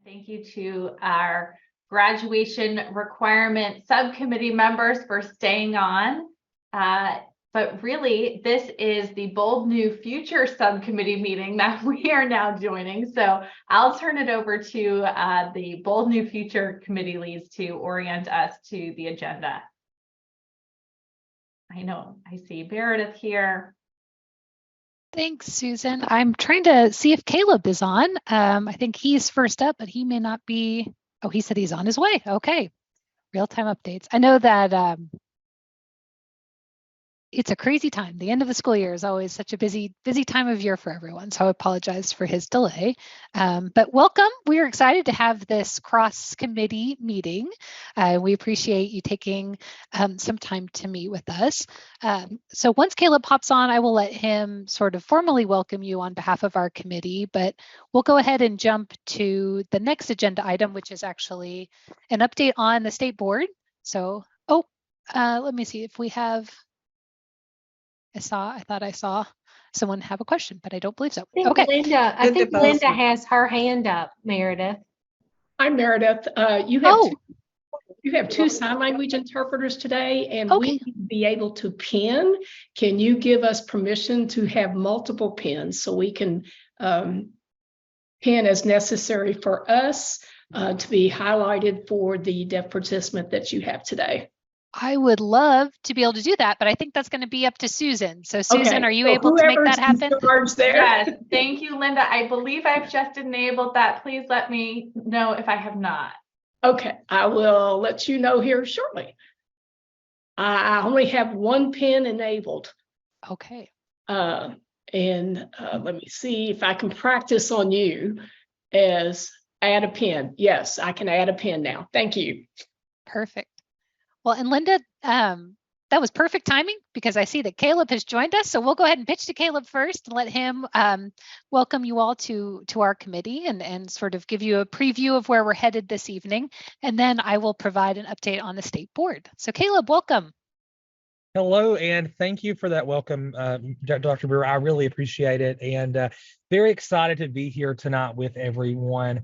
Thank you to our graduation requirement subcommittee members for staying on. But really, this is the Bold New Future subcommittee meeting that we are now joining. So I'll turn it over to the Bold New Future committee leads to orient us to the agenda. I know I see Meredith here. Thanks, Susan. I'm trying to see if Caleb is on. I think he's first up, but he may not be. Oh, he said he's on his way. Okay. Real-time updates. I know that it's a crazy time. The end of the school year is always such a busy time of year for everyone. So I apologize for his delay. But welcome. We are excited to have this cross-committee meeting. We appreciate you taking some time to meet with us. So once Caleb pops on, I will let him sort of formally welcome you on behalf of our committee, but we'll go ahead and jump to the next agenda item, which is actually an update on the state board. So, let me see if we have, I thought I saw someone have a question, but I don't believe so. Okay. I think Linda has her hand up, Meredith. Hi, Meredith. You have two sign language interpreters today, and we need to be able to pin. Can you give us permission to have multiple pins so we can pin as necessary for us to be highlighted for the deaf participant that you have today? I would love to be able to do that, but I think that's going to be up to Susan. So Susan, are you able to make that happen? Yes, thank you, Linda. I believe I've just enabled that. Please let me know if I have not. Okay, I will let you know here shortly. I only have one pin enabled. Okay. Let me see if I can practice on you as add a pin. Yes, I can add a pin now. Thank you. Perfect. Well, and Linda, that was perfect timing because I see that Caleb has joined us. So we'll go ahead and pitch to Caleb first and let him welcome you all to our committee and sort of give you a preview of where we're headed this evening. And then I will provide an update on the state board. So Caleb, welcome. Hello, and thank you for that welcome, Dr. Brewer. I really appreciate it, and very excited to be here tonight with everyone.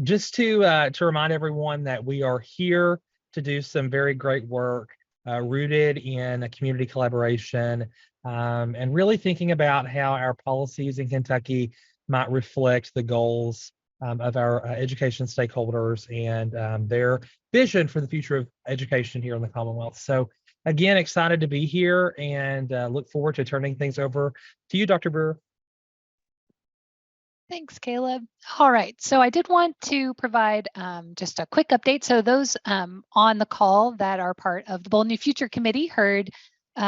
Just to remind everyone that we are here to do some very great work rooted in a community collaboration and really thinking about how our policies in Kentucky might reflect the goals of our education stakeholders and their vision for the future of education here in the Commonwealth. So again, excited to be here and look forward to turning things over to you, Dr. Brewer. Thanks, Caleb. All right, so I did want to provide just a quick update. So those on the call that are part of the Bold New Future Committee heard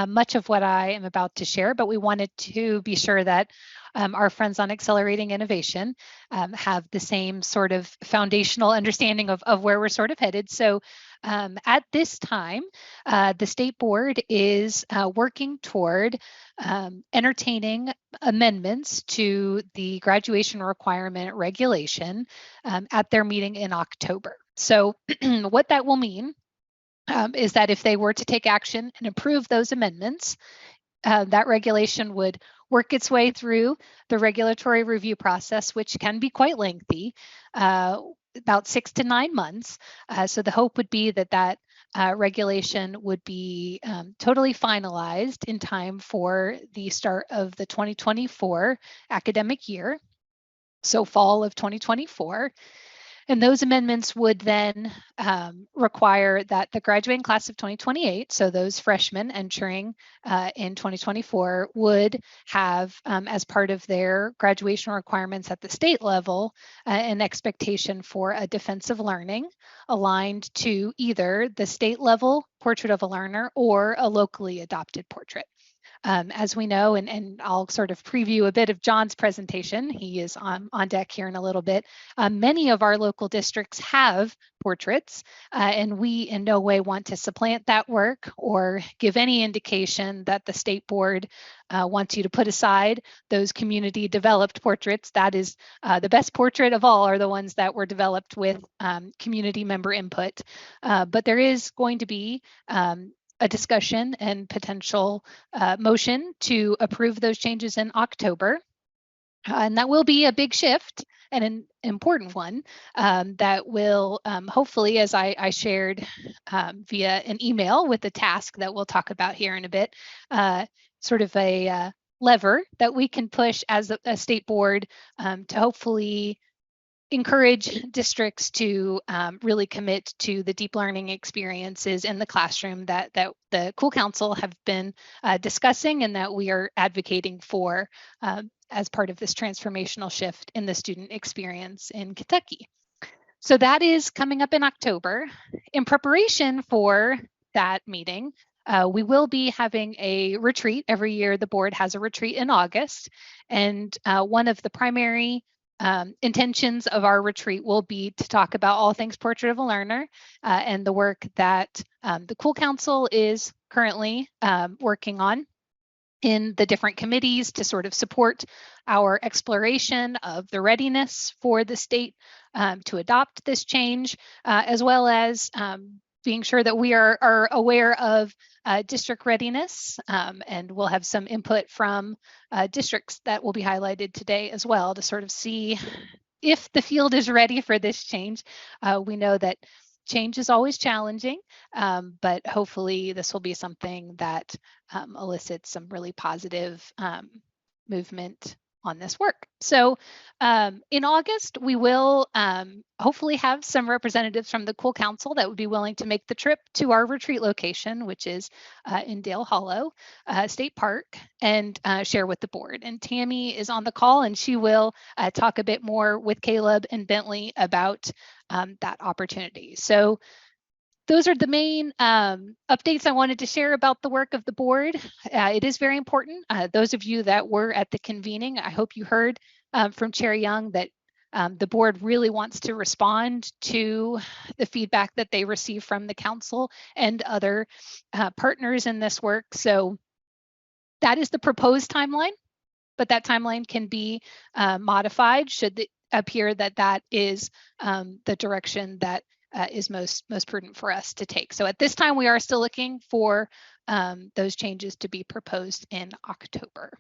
much of what I am about to share, but we wanted to be sure that our friends on Accelerating Innovation have the same sort of foundational understanding of where we're sort of headed. So at this time, the state board is working toward entertaining amendments to the graduation requirement regulation at their meeting in October. So what that will mean is that if they were to take action and approve those amendments, that regulation would work its way through the regulatory review process, which can be quite lengthy, about 6 to 9 months. So the hope would be that regulation would be totally finalized in time for the start of the 2024 academic year, so fall of 2024. And those amendments would then require that the graduating class of 2028, so those freshmen entering in 2024, would have, as part of their graduation requirements at the state level, an expectation for a defensive learning aligned to either the state level portrait of a learner or a locally adopted portrait. As we know, and I'll sort of preview a bit of John's presentation, he is on deck here in a little bit, many of our local districts have portraits, and we in no way want to supplant that work or give any indication that the state board wants you to put aside those community developed portraits. That is the best portrait of all are the ones that were developed with community member input. But there is going to be a discussion and potential motion to approve those changes in October. And that will be a big shift and an important one that will hopefully, as I shared via an email with the task that we'll talk about here in a bit, sort of a lever that we can push as a state board to hopefully encourage districts to really commit to the deep learning experiences in the classroom that the Cool Council have been discussing and that we are advocating for as part of this transformational shift in the student experience in Kentucky. So that is coming up in October. In preparation for that meeting, we will be having a retreat. Every year the board has a retreat in August, and one of the primary intentions of our retreat will be to talk about all things Portrait of a Learner and the work that the Cool Council is currently working on in the different committees to sort of support our exploration of the readiness for the state to adopt this change, as well as being sure that we are aware of district readiness, and we'll have some input from districts that will be highlighted today as well to sort of see if the field is ready for this change. We know that change is always challenging, but hopefully this will be something that elicits some really positive movement on this work. So in August, we will hopefully have some representatives from the Cool Council that would be willing to make the trip to our retreat location, which is in Dale Hollow State Park, and share with the board. And Tammy is on the call, and she will talk a bit more with Caleb and Bentley about that opportunity. So those are the main updates I wanted to share about the work of the board. It is very important. Those of you that were at the convening, I hope you heard from Chair Young that the board really wants to respond to the feedback that they receive from the council and other partners in this work. So that is the proposed timeline, but that timeline can be modified should it appear that that is the direction that is most prudent for us to take. So at this time, we are still looking for those changes to be proposed in October.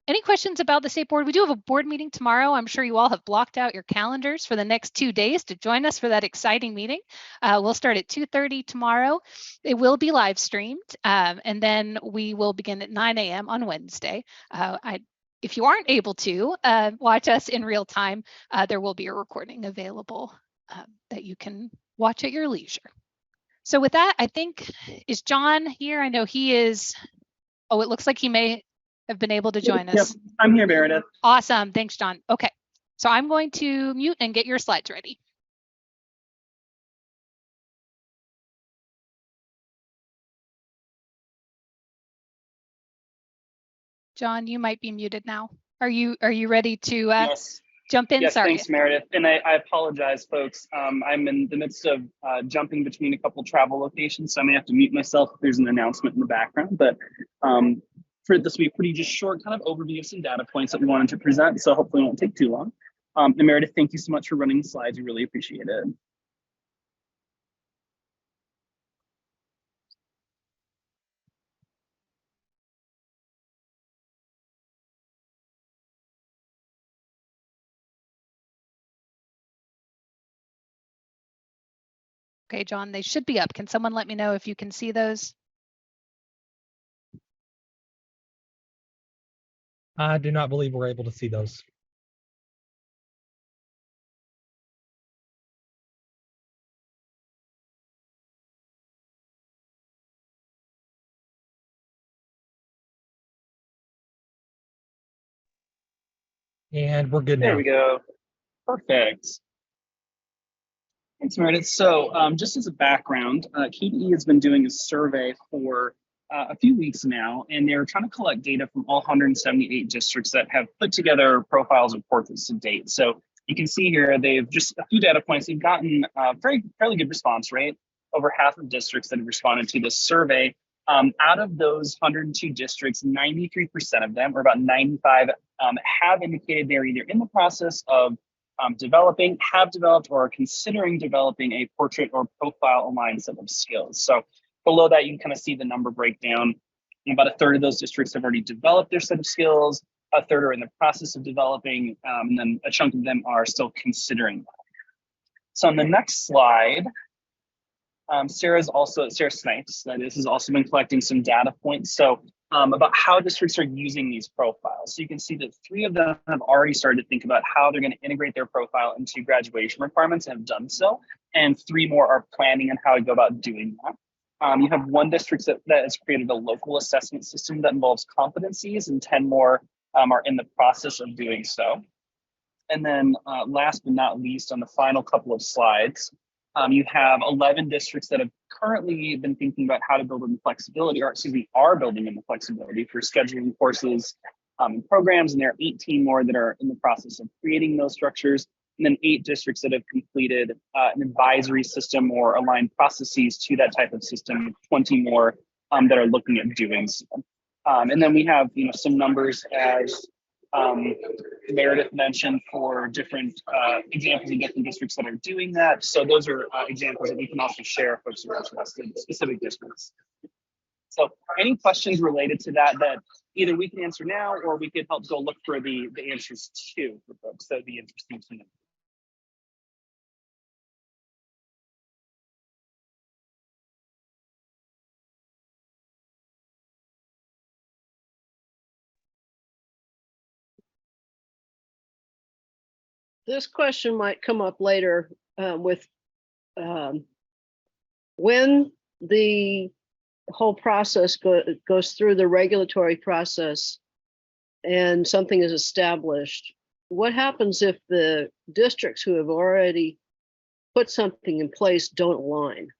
Any questions about the state board? We do have a board meeting tomorrow. I'm sure you all have blocked out your calendars for the next 2 days to join us for that exciting meeting. We'll start at 2:30 tomorrow. It will be live streamed, and then we will begin at 9 a.m. on Wednesday. If you aren't able to watch us in real time, there will be a recording available that you can watch at your leisure. So with that, I think, is John here? I know he is. Oh, it looks like he may have been able to join us. Yep, I'm here, Meredith. Awesome. Thanks, John. Okay, so I'm going to mute and get your slides ready. John, you might be muted now. Are you ready to Yes. jump in? Yes, Sorry. thanks, Meredith. And I apologize, folks. I'm in the midst of jumping between a couple travel locations, so I may have to mute myself if there's an announcement in the background. But for this will be a pretty just short kind of overview of some data points that we wanted to present, so hopefully it won't take too long. And Meredith, thank you so much for running the slides. We really appreciate it. Okay, John, they should be up. Can someone let me know if you can see those? I do not believe we're able to see those. And we're good now. There we go. Perfect. Thanks, Meredith. So just as a background, KDE has been doing a survey for a few weeks now, and they're trying to collect data from all 178 districts that have put together profiles of portraits to date. So you can see here, they've just a few data points. They've gotten a fairly good response rate. Over half of districts that have responded to this survey. Out of those 102 districts, 93% of them, or about 95, have indicated they're either in the process of developing, have developed, or are considering developing a portrait or profile aligned set of skills. So below that, you can kind of see the number breakdown. About a third of those districts have already developed their set of skills. a third are in the process of developing, and then a chunk of them are still considering that. So on the next slide, Sarah Snipes, that is, has also been collecting some data points. So about how districts are using these profiles. So you can see that 3 of them have already started to think about how they're going to integrate their profile into graduation requirements and have done so. And 3 more are planning on how to go about doing that. You have 1 district that has created a local assessment system that involves competencies, and 10 more are in the process of doing so. And then last but not least, on the final couple of slides, you have 11 districts that have currently been thinking about how to build in the flexibility, or excuse me, are building in the flexibility for scheduling courses and programs. And there are 18 more that are in the process of creating those structures. And then 8 districts that have completed an advisory system or aligned processes to that type of system, 20 more that are looking at doing so. And then we have, some numbers as Meredith mentioned for different examples of different districts that are doing that. So those are examples that we can also share if folks are interested in specific districts. So any questions related to that either we can answer now, or we could help go look for the answers to for folks that would be interesting to know. This question might come up later with when the whole process goes through the regulatory process and something is established. What happens if the districts who have already put something in place don't align?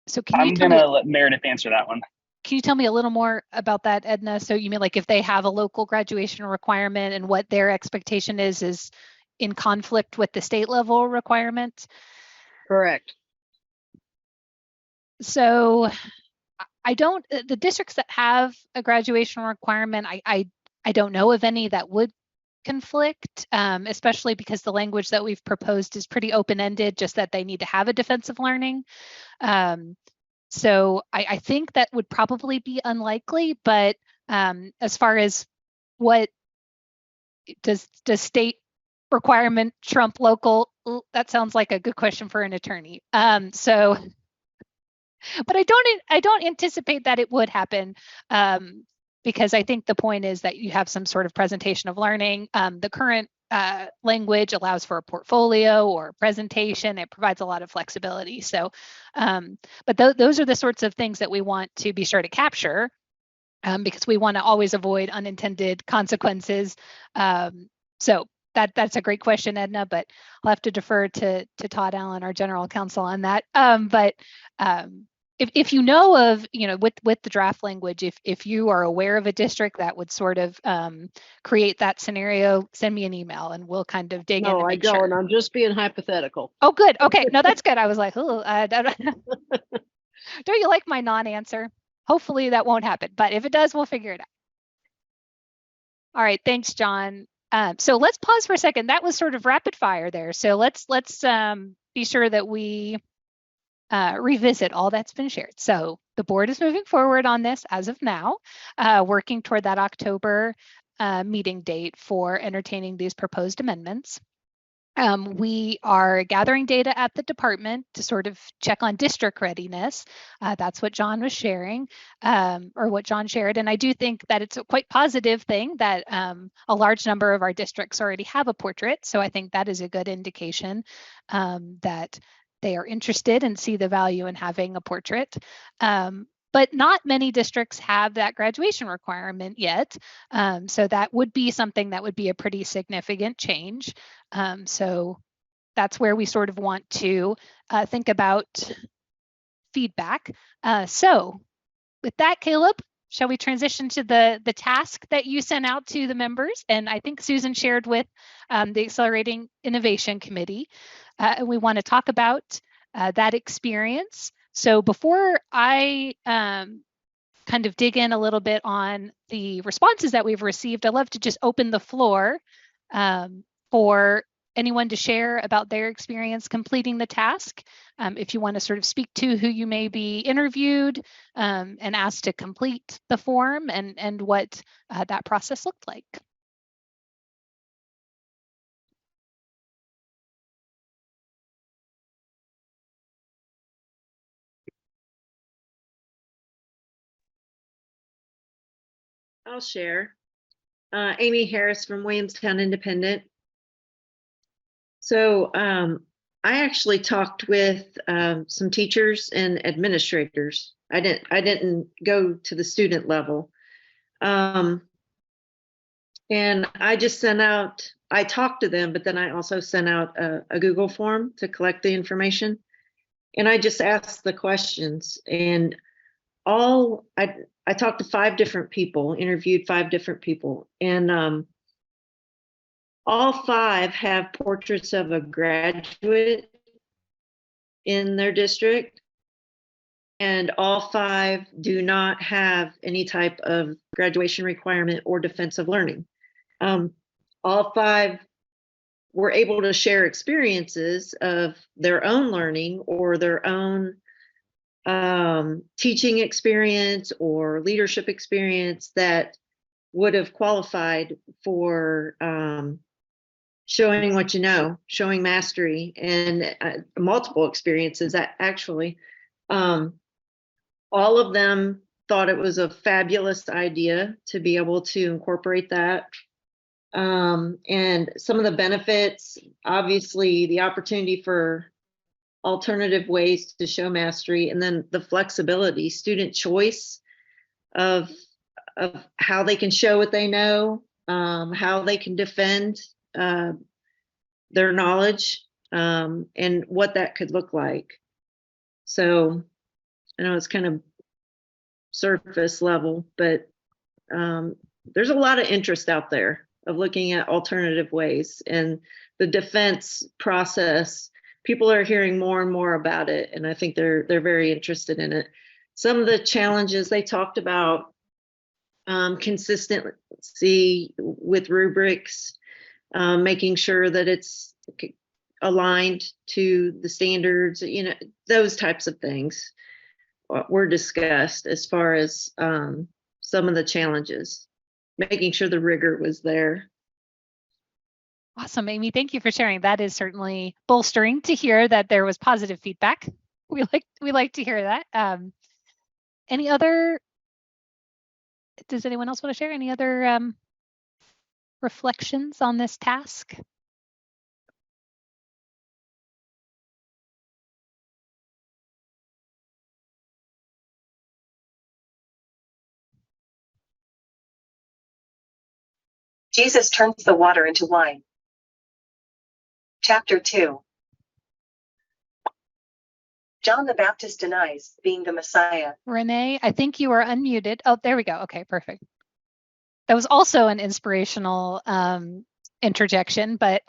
So can you I'm gonna let Meredith answer that one. Can you tell me a little more about that, Edna? So you mean like if they have a local graduation requirement and what their expectation is in conflict with the state level requirement? Correct. So the districts that have a graduation requirement, I don't know of any that would conflict, especially because the language that we've proposed is pretty open-ended, just that they need to have a defensive learning. So I think that would probably be unlikely, but as far as what does state requirement trump local, that sounds like a good question for an attorney. But I don't anticipate that it would happen, because I think the point is that you have some sort of presentation of learning. The current language allows for a portfolio or a presentation. It provides a lot of flexibility. So, but those are the sorts of things that we want to be sure to capture, because we want to always avoid unintended consequences. So that's a great question, Edna, but I'll have to defer to Todd Allen, our general counsel, on that. If you know of, with the draft language, if you are aware of a district that would sort of create that scenario, send me an email and we'll kind of dig in. No, I don't. Sure. I'm just being hypothetical. Oh, good. Okay. No, that's good. I was like, oh, don't you like my non-answer? Hopefully that won't happen, but if it does, we'll figure it out. All right. Thanks, John. So let's pause for a second. That was sort of rapid fire there. So let's be sure that we revisit all that's been shared. So the board is moving forward on this as of now, working toward that October meeting date for entertaining these proposed amendments. We are gathering data at the department to sort of check on district readiness. That's what John was sharing, or what John shared. And I do think that it's a quite positive thing that a large number of our districts already have a portrait. So I think that is a good indication that they are interested and see the value in having a portrait. But not many districts have that graduation requirement yet. So that would be something that would be a pretty significant change. So that's where we sort of want to think about feedback. So with that, Caleb, shall we transition to the task that you sent out to the members? And I think Susan shared with the Accelerating Innovation Committee. And we want to talk about that experience. So before I kind of dig in a little bit on the responses that we've received, I'd love to just open the floor for anyone to share about their experience completing the task. If you want to sort of speak to who you may be interviewed and asked to complete the form and what that process looked like. I'll share. Amy Harris from Williamstown Independent. So I actually talked with some teachers and administrators. I didn't go to the student level. And I just sent out, I talked to them, but then I also sent out a Google form to collect the information. And I just asked the questions, and I talked to 5 different people, interviewed 5 different people, and all 5 have portraits of a graduate in their district, and all 5 do not have any type of graduation requirement or defensive learning. All 5 were able to share experiences of their own learning or their own teaching experience or leadership experience that would have qualified for showing what you know, showing mastery, and multiple experiences actually. All of them thought it was a fabulous idea to be able to incorporate that. And some of the benefits, obviously the opportunity for alternative ways to show mastery, and then the flexibility, student choice of how they can show what they know, how they can defend their knowledge, and what that could look like. So I know it's kind of surface level, but there's a lot of interest out there of looking at alternative ways, and the defense process, people are hearing more and more about it, and I think they're very interested in it. Some of the challenges they talked about, consistency with rubrics, making sure that it's aligned to the standards, you know, those types of things were discussed as far as some of the challenges, making sure the rigor was there. Awesome, Amy. Thank you for sharing. That is certainly bolstering to hear that there was positive feedback. We like to hear that. Any other? Does anyone else want to share any other reflections on this task? Jesus turns the water into wine. Chapter 2. John the Baptist denies being the Messiah. Renee, I think you are unmuted. Oh, there we go. Okay, perfect. That was also an inspirational interjection, but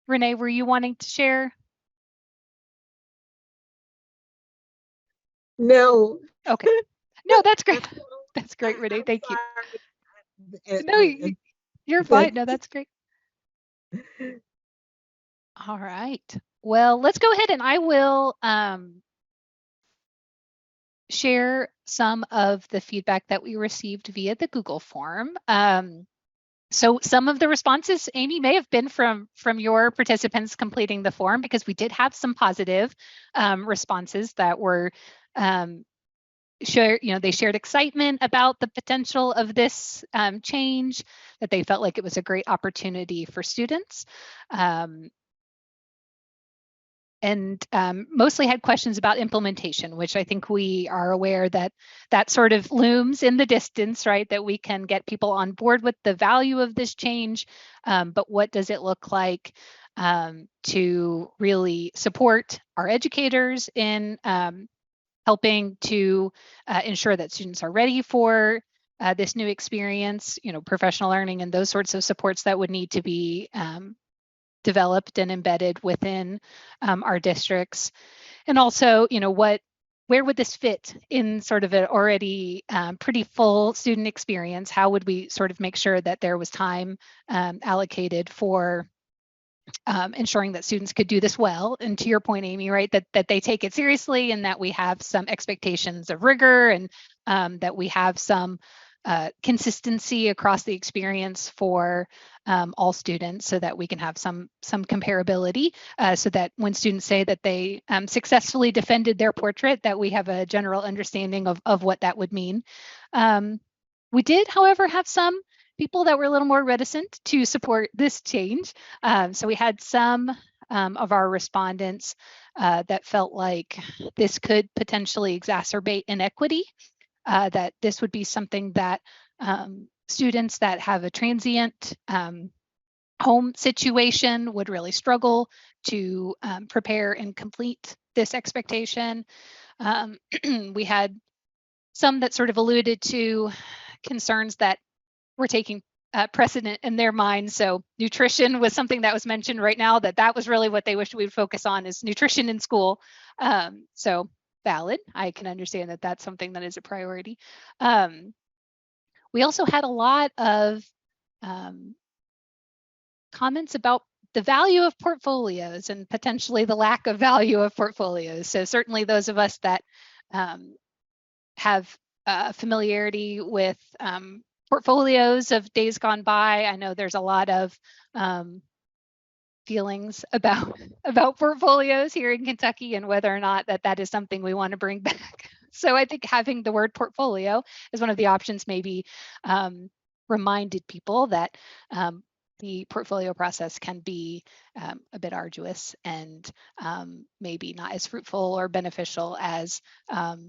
Renee, were you wanting to share? No. Okay. No, that's great. That's great, Renee. Thank you. No, you're fine. No, that's great. All right. Well, let's go ahead and I will share some of the feedback that we received via the Google form. So some of the responses, Amy, may have been from your participants completing the form, because we did have some positive responses that were they shared excitement about the potential of this change, that they felt like it was a great opportunity for students. And mostly had questions about implementation, which I think we are aware that sort of looms in the distance, right? That we can get people on board with the value of this change, but what does it look like to really support our educators in helping to ensure that students are ready for this new experience, professional learning and those sorts of supports that would need to be developed and embedded within our districts. And also, what where would this fit in sort of an already pretty full student experience? How would we sort of make sure that there was time allocated for ensuring that students could do this well? And to your point, Amy, right, that they take it seriously and that we have some expectations of rigor and that we have some consistency across the experience for all students, so that we can have some comparability, so that when students say that they successfully defended their portrait, that we have a general understanding of what that would mean. We did, however, have some people that were a little more reticent to support this change. So we had some of our respondents that felt like this could potentially exacerbate inequity, that this would be something that students that have a transient home situation would really struggle to prepare and complete this expectation. We had some that sort of alluded to concerns that were taking precedent in their minds. So nutrition was something that was mentioned right now, that was really what they wished we would focus on, is nutrition in school. So valid. I can understand that that's something that is a priority. We also had a lot of comments about the value of portfolios and potentially the lack of value of portfolios. So certainly those of us that have familiarity with portfolios of days gone by, I know there's a lot of feelings about portfolios here in Kentucky and whether or not that is something we want to bring back. So I think having the word portfolio as one of the options maybe reminded people that the portfolio process can be a bit arduous and maybe not as fruitful or beneficial as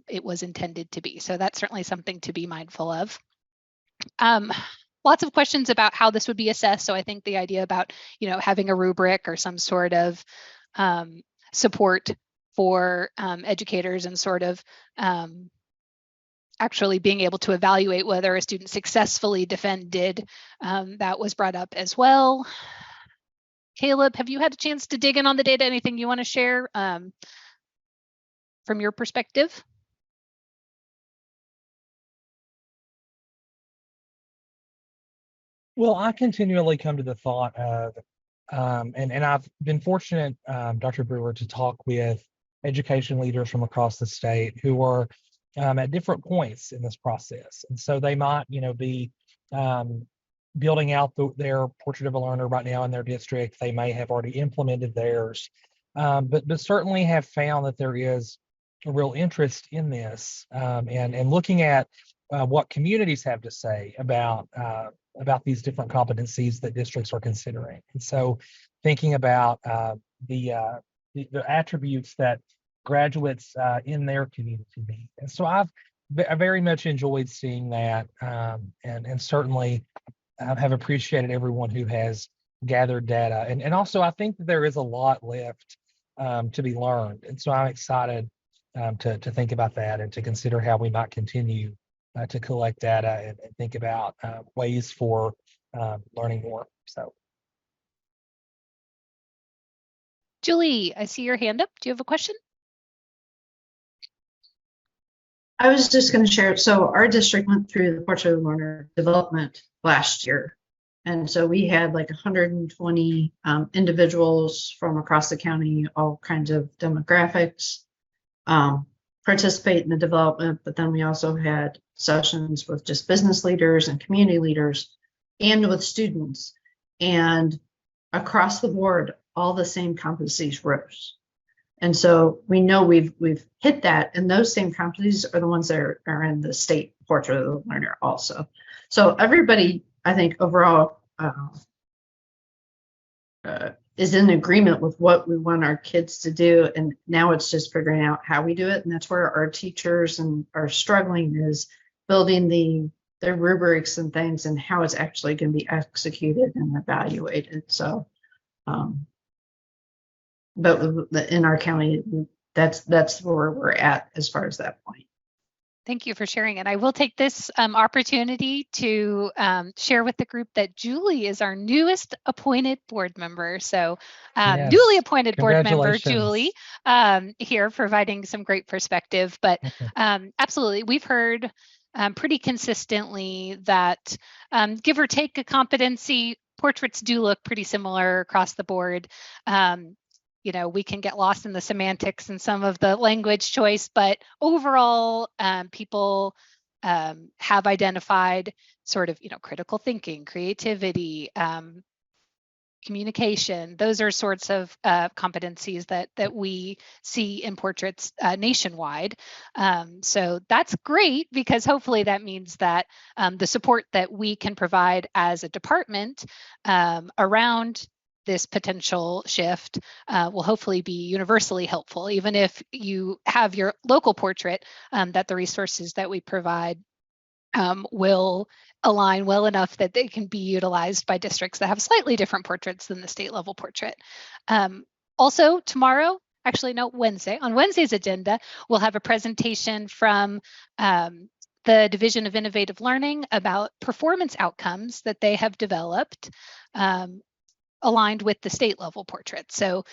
it was intended to be. So that's certainly something to be mindful of. Lots of questions about how this would be assessed. So I think the idea about, having a rubric or some sort of support for educators and sort of actually being able to evaluate whether a student successfully defended, that was brought up as well. Caleb, have you had a chance to dig in on the data? Anything you want to share from your perspective? Well, I continually come to the thought of, and I've been fortunate, Dr. Brewer, to talk with education leaders from across the state who are at different points in this process. And so they might, be building out their portrait of a learner right now in their district. They may have already implemented theirs, but certainly have found that there is a real interest in this, and looking at what communities have to say about these different competencies that districts are considering. And so thinking about the attributes that graduates in their community need. And so I very much enjoyed seeing that, and certainly have appreciated everyone who has gathered data. And also I think that there is a lot left to be learned. And so I'm excited to think about that and to consider how we might continue to collect data and think about ways for learning more. So, Julie, I see your hand up. Do you have a question? I was just going to share. So our district went through the Portrait of the Learner development last year. And so we had like 120 individuals from across the county, all kinds of demographics, participate in the development. But then we also had sessions with just business leaders and community leaders and with students. And across the board, all the same competencies rose. And so we know we've hit that, and those same competencies are the ones that are in the state Portrait of the Learner also. So everybody, I think, overall is in agreement with what we want our kids to do, and now it's just figuring out how we do it. And that's where our teachers are struggling, is building the rubrics and things and how it's actually going to be executed and evaluated. So but in our county, that's where we're at as far as that point. Thank you for sharing it. I will take this opportunity to share with the group that Julie is our newest appointed board member. So Yes. newly appointed board member, Congratulations. Julie, here providing some great perspective. But absolutely, we've heard pretty consistently that give or take a competency, portraits do look pretty similar across the board. You know, we can get lost in the semantics and some of the language choice, but overall, people have identified sort of, you know, critical thinking, creativity, communication. Those are sorts of competencies that we see in portraits nationwide. So that's great, because hopefully that means that the support that we can provide as a department around this potential shift will hopefully be universally helpful, even if you have your local portrait, that the resources that we provide will align well enough that they can be utilized by districts that have slightly different portraits than the state level portrait. Also tomorrow, actually no, Wednesday, on Wednesday's agenda, we'll have a presentation from the Division of Innovative Learning about performance outcomes that they have developed aligned with the state level portrait. So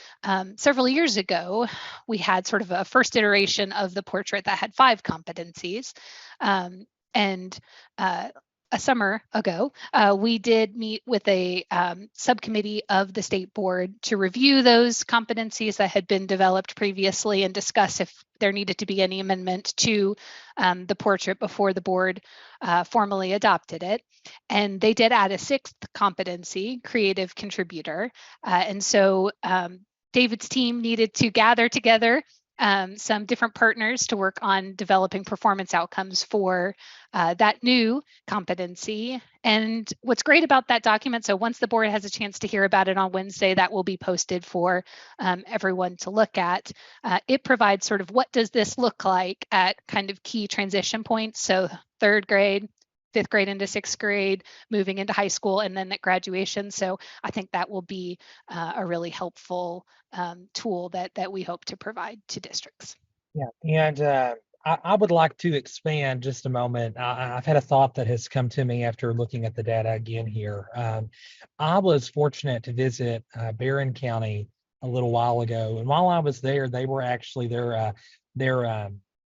several years ago, we had sort of a first iteration of the portrait that had 5 competencies. And a summer ago, we did meet with a subcommittee of the state board to review those competencies that had been developed previously and discuss if there needed to be any amendment to the portrait before the board formally adopted it. And they did add a 6th competency, creative contributor. And so David's team needed to gather together some different partners to work on developing performance outcomes for that new competency. And what's great about that document, so once the board has a chance to hear about it on Wednesday, that will be posted for everyone to look at. It provides sort of what does this look like at kind of key transition points. So 3rd grade, 5th grade into 6th grade, moving into high school, and then at graduation. So I think that will be a really helpful tool that we hope to provide to districts. Yeah, and I would like to expand just a moment. I've had a thought that has come to me after looking at the data again here. I was fortunate to visit Barron County a little while ago, and while I was there, they were actually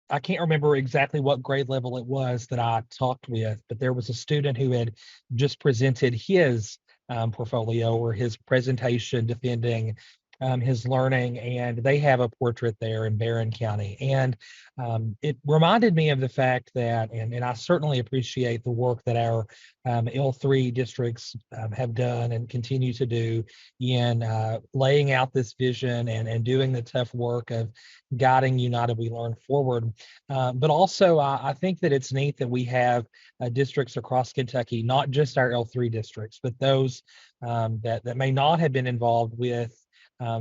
I can't remember exactly what grade level it was that I talked with, but there was a student who had just presented his portfolio or his presentation defending his learning, and they have a portrait there in Barron County. And it reminded me of the fact that, and I certainly appreciate the work that our L3 districts have done and continue to do in laying out this vision and doing the tough work of guiding United We Learn forward. But also, I think that it's neat that we have districts across Kentucky, not just our L3 districts, but those that may not have been involved with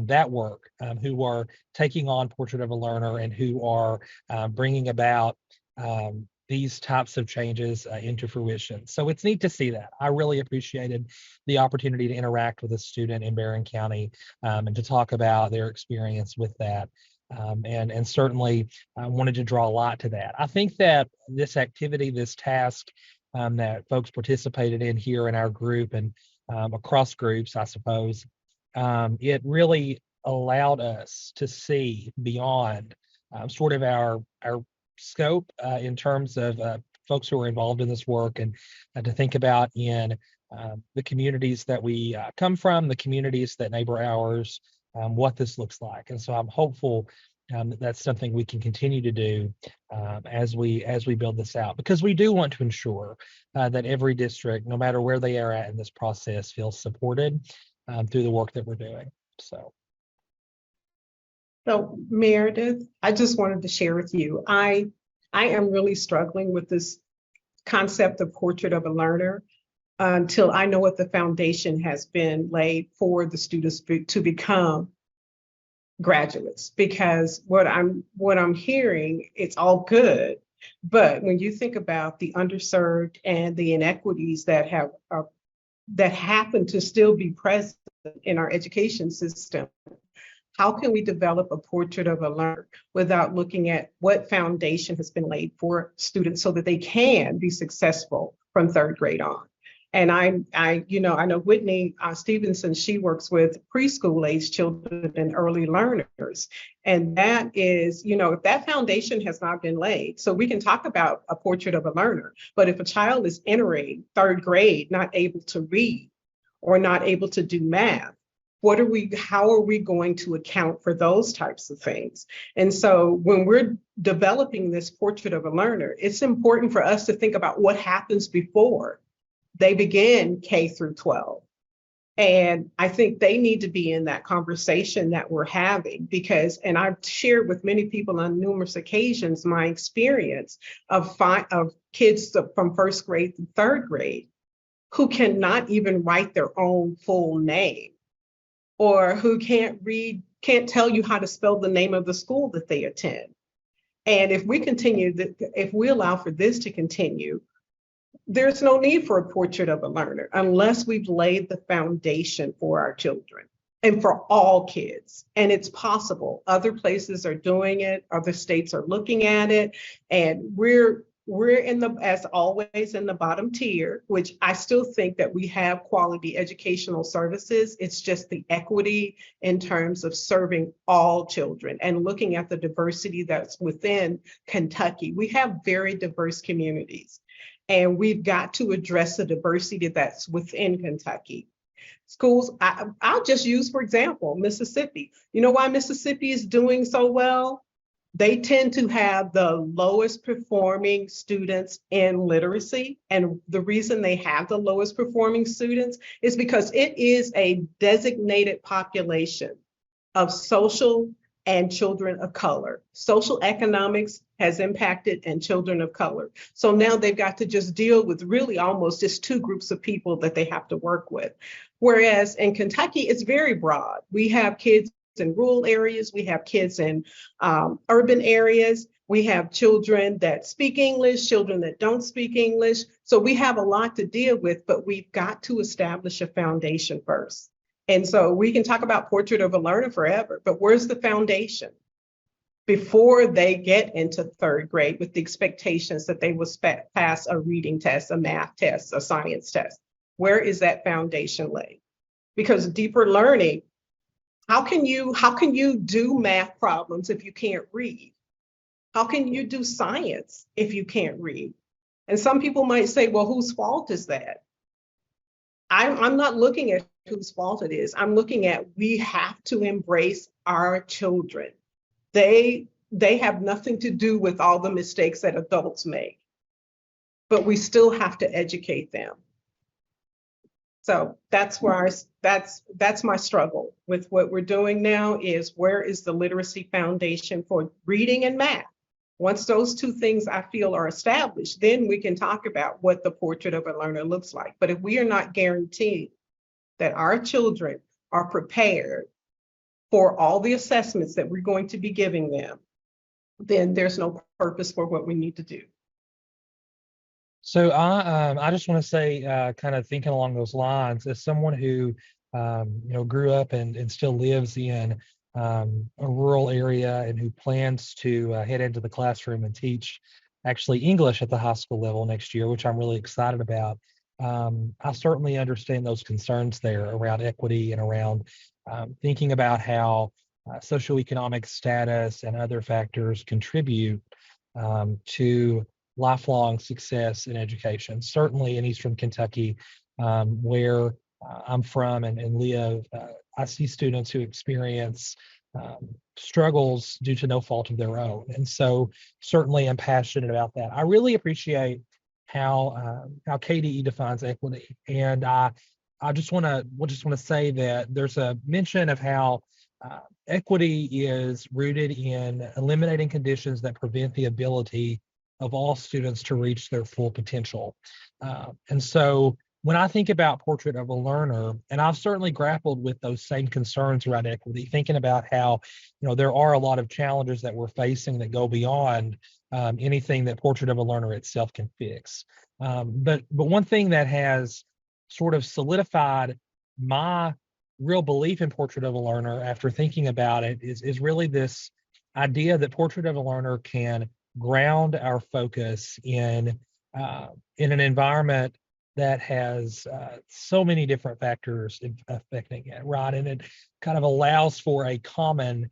that work, who are taking on Portrait of a Learner and who are bringing about these types of changes into fruition. So it's neat to see that. I really appreciated the opportunity to interact with a student in Barron County and to talk about their experience with that. And certainly wanted to draw a lot to that. I think that this activity, this task that folks participated in here in our group and across groups, I suppose, it really allowed us to see beyond sort of our scope in terms of folks who are involved in this work, and to think about in the communities that we come from, the communities that neighbor ours, what this looks like. And so I'm hopeful that that's something we can continue to do as we build this out, because we do want to ensure that every district, no matter where they are at in this process, feels supported through the work that we're doing. So Meredith, I just wanted to share with you, I am really struggling with this concept of Portrait of a Learner until I know what the foundation has been laid for the students to become graduates, because what I'm hearing, it's all good, but when you think about the underserved and the inequities that happen to still be present in our education system, How can we develop a portrait of a learner without looking at what foundation has been laid for students so that they can be successful from third grade on? And I know Whitney Stevenson, she works with preschool age children and early learners. And that is, if that foundation has not been laid, so we can talk about a portrait of a learner, but if a child is entering third grade, not able to read or not able to do math, how are we going to account for those types of things? And so when we're developing this portrait of a learner, it's important for us to think about what happens before they begin K through 12. And I think they need to be in that conversation that we're having because, and I've shared with many people on numerous occasions, my experience of kids from first grade through third grade who cannot even write their own full name, or who can't tell you how to spell the name of the school that they attend. And if we allow for this to continue, there's no need for a portrait of a learner unless we've laid the foundation for our children and for all kids. And it's possible. Other places are doing it, other states are looking at it, and we're as always in the bottom tier, which I still think that we have quality educational services. It's just the equity in terms of serving all children and looking at the diversity that's within Kentucky. We have very diverse communities, and we've got to address the diversity that's within Kentucky. Schools, I'll just use, for example, Mississippi. You know why Mississippi is doing so well? They tend to have the lowest performing students in literacy. And the reason they have the lowest performing students is because it is a designated population of social and children of color. Social economics has impacted and children of color. So now they've got to just deal with really almost just two groups of people that they have to work with. Whereas in Kentucky, it's very broad. We have kids in rural areas, we have kids in urban areas, we have children that speak English, children that don't speak English. So we have a lot to deal with, but we've got to establish a foundation first. And so we can talk about portrait of a learner forever, but where's the foundation? Before they get into third grade with the expectations that they will pass a reading test, a math test, a science test, where is that foundation laid? Because deeper learning, how can you do math problems if you can't read? How can you do science if you can't read? And some people might say, well, whose fault is that? I'm not looking at whose fault it is. I'm looking at, we have to embrace our children. They have nothing to do with all the mistakes that adults make, but we still have to educate them. So that's where that's my struggle with what we're doing now, is where is the literacy foundation for reading and math? Once those two things I feel are established, then we can talk about what the portrait of a learner looks like. But if we are not guaranteed that our children are prepared for all the assessments that we're going to be giving them, then there's no purpose for what we need to do. So I just want to say, kind of thinking along those lines, as someone who grew up and still lives in a rural area and who plans to head into the classroom and teach actually English at the high school level next year, which I'm really excited about. I certainly understand those concerns there around equity and around thinking about how socioeconomic status and other factors contribute to lifelong success in education. Certainly in Eastern Kentucky, where I'm from and live, I see students who experience struggles due to no fault of their own. And so certainly I'm passionate about that. I really appreciate how KDE defines equity. And I just want to say that there's a mention of how equity is rooted in eliminating conditions that prevent the ability of all students to reach their full potential. And so when I think about portrait of a learner, and I've certainly grappled with those same concerns around equity, thinking about how, there are a lot of challenges that we're facing that go beyond anything that portrait of a learner itself can fix. But one thing that has sort of solidified my real belief in Portrait of a Learner after thinking about it is really this idea that Portrait of a Learner can ground our focus in an environment that has so many different factors affecting it, right? And it kind of allows for a common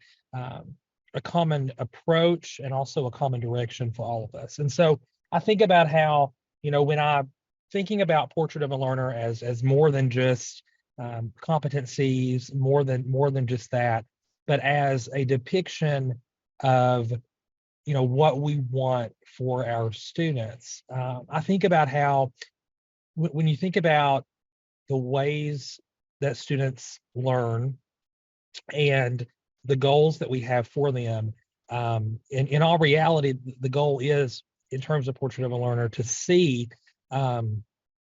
approach and also a common direction for all of us. And so I think about how, when I'm thinking about Portrait of a Learner as more than just competencies, more than just that, but as a depiction of what we want for our students. I think about how when you think about the ways that students learn and the goals that we have for them, in all reality, the goal is, in terms of Portrait of a Learner, to see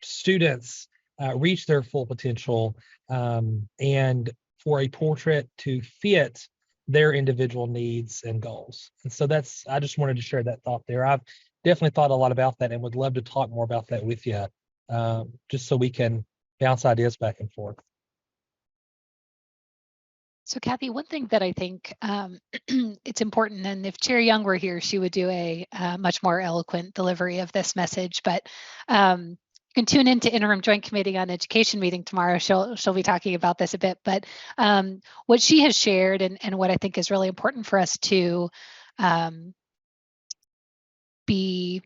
students reach their full potential, and for a portrait to fit their individual needs and goals. And so I just wanted to share that thought there. I've definitely thought a lot about that and would love to talk more about that with you, just so we can bounce ideas back and forth. So Kathy, one thing that I think it's important, and if Chair Young were here, she would do a much more eloquent delivery of this message, but you can tune into Interim Joint Committee on Education meeting tomorrow. She'll be talking about this a bit, but what she has shared and what I think is really important for us to be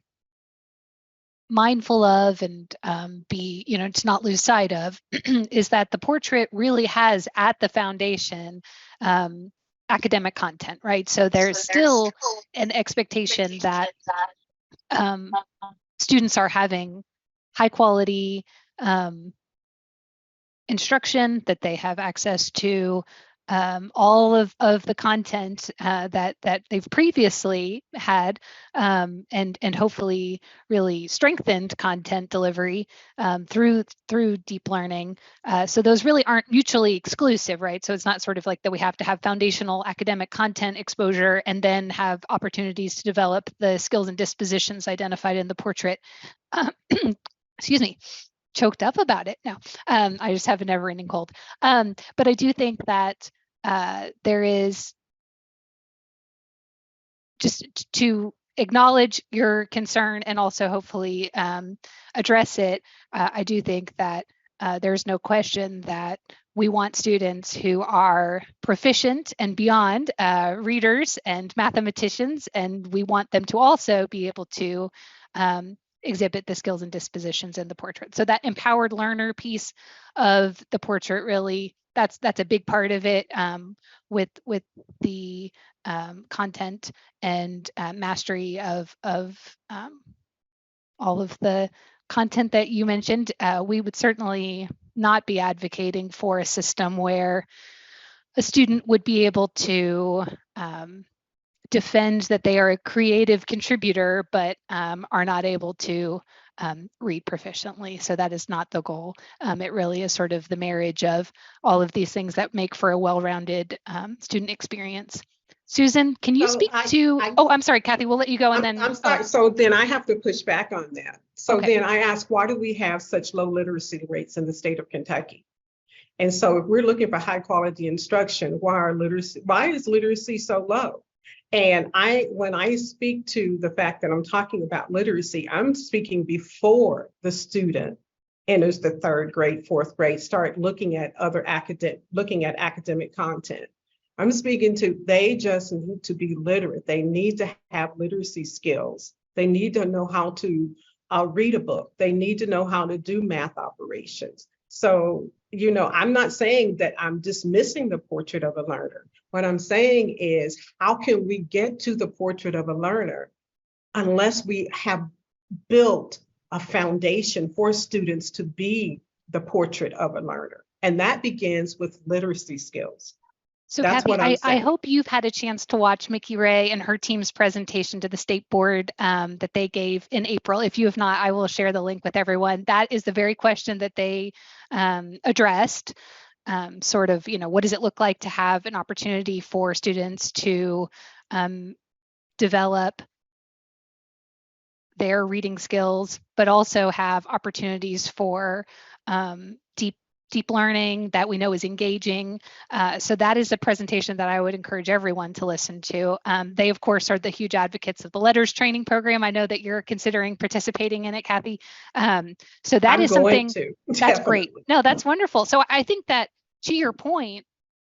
mindful of and to not lose sight of is that the portrait really has at the foundation academic content, right? So there's still an expectation that students are having high quality instruction, that they have access to all of the content that they've previously had, and hopefully really strengthened content delivery through deep learning. So those really aren't mutually exclusive, right? So it's not sort of like that we have to have foundational academic content exposure and then have opportunities to develop the skills and dispositions identified in the portrait. Excuse me. Choked up about it now. I just have a never-ending cold. But I do think that there is, just to acknowledge your concern and also hopefully address it, I do think that there's no question that we want students who are proficient and beyond readers and mathematicians, and we want them to also be able to exhibit the skills and dispositions in the portrait. So that empowered learner piece of the portrait, really, that's a big part of it, with the content and mastery of all of the content that you mentioned. We would certainly not be advocating for a system where a student would be able to defend that they are a creative contributor, but are not able to read proficiently. So that is not the goal. It really is sort of the marriage of all of these things that make for a well-rounded student experience. Susan, can you speak to, I'm sorry, Kathy, we'll let you go and then. I'm sorry, so then I have to push back on that. So Okay. then I ask, why do we have such low literacy rates in the state of Kentucky? And so if we're looking for high quality instruction, why is literacy so low? And when I speak to the fact that I'm talking about literacy, I'm speaking before the student enters the third grade, fourth grade, start looking at academic content. I'm speaking to, they just need to be literate. They need to have literacy skills. They need to know how to read a book. They need to know how to do math operations. So, I'm not saying that I'm dismissing the portrait of a learner. What I'm saying is, how can we get to the portrait of a learner unless we have built a foundation for students to be the portrait of a learner? And that begins with literacy skills. So That's Kathy, what I'm I saying. hope you've had a chance to watch Mickey Ray and her team's presentation to the state board that they gave in April. If you have not, I will share the link with everyone. That is the very question that they addressed. Sort of, what does it look like to have an opportunity for students to develop their reading skills, but also have opportunities for deep deep learning that we know is engaging. So that is a presentation that I would encourage everyone to listen to. They, of course, are the huge advocates of the LETRS training program. I know that you're considering participating in it, Kathy. So that is something that's great. No, that's wonderful. So I think that, to your point,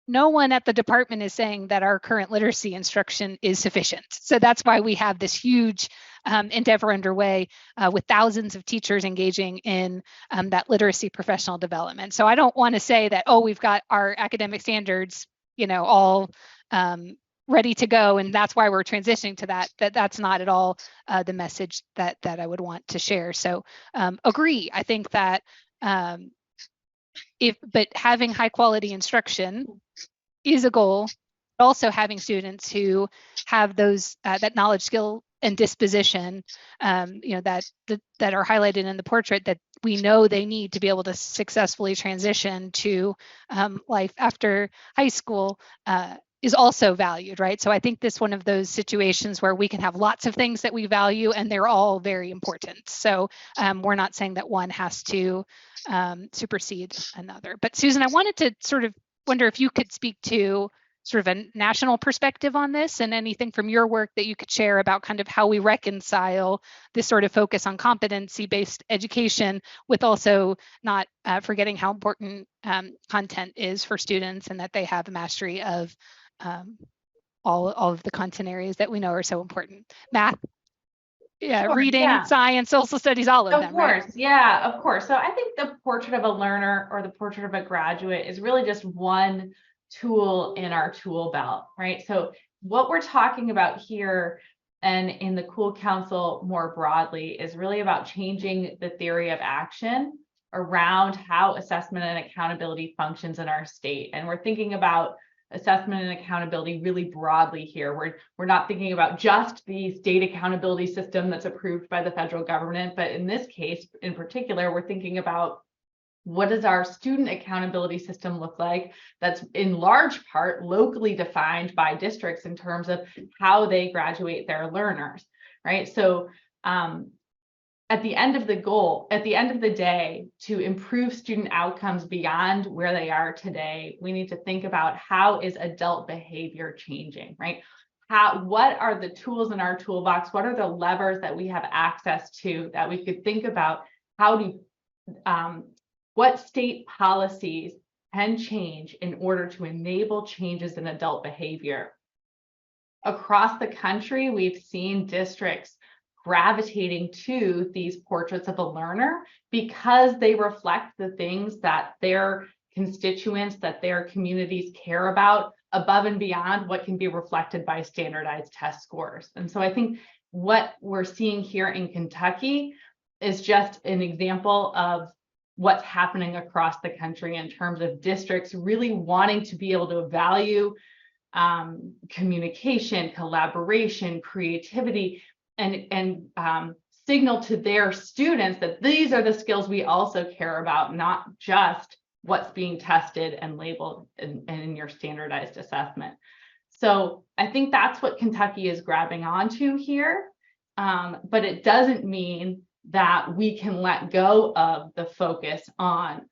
no one at the department is saying that our current literacy instruction is sufficient. So that's why we have this huge endeavor underway with thousands of teachers engaging in that literacy professional development. So I don't want to say that, oh, we've got our academic standards, all ready to go, and that's why we're transitioning to that. That's not at all the message that I would want to share. So agree. I think that but having high quality instruction is a goal, but also having students who have those that knowledge, skill, and disposition, that are highlighted in the portrait that we know they need to be able to successfully transition to life after high school is also valued, right? So I think this is one of those situations where we can have lots of things that we value and they're all very important. So we're not saying that one has to supersede another. But Susan, I wanted to sort of wonder if you could speak to sort of a national perspective on this, and anything from your work that you could share about kind of how we reconcile this sort of focus on competency-based education with also not forgetting how important content is for students, and that they have a mastery of all of the content areas that we know are so important. Math, Sure, reading, yeah. science, social studies, all of them, Of course, right? yeah, of course. So I think the portrait of a learner or the portrait of a graduate is really just one tool in our tool belt, right? So what we're talking about here and in the Cool Council more broadly is really about changing the theory of action around how assessment and accountability functions in our state. And we're thinking about assessment and accountability really broadly here. We're not thinking about just the state accountability system that's approved by the federal government, but in this case in particular, we're thinking about what does our student accountability system look like that's in large part locally defined by districts in terms of how they graduate their learners, right? So at the end of the day, to improve student outcomes beyond where they are today, we need to think about how is adult behavior changing, right? What are the tools in our toolbox? What are the levers that we have access to that we could think about? What state policies can change in order to enable changes in adult behavior? Across the country, we've seen districts gravitating to these portraits of a learner because they reflect the things that their constituents, that their communities care about above and beyond what can be reflected by standardized test scores. And so I think what we're seeing here in Kentucky is just an example of what's happening across the country in terms of districts really wanting to be able to value communication, collaboration, creativity, and signal to their students that these are the skills we also care about, not just what's being tested and labeled in your standardized assessment. So I think that's what Kentucky is grabbing onto here, but it doesn't mean that we can let go of the focus on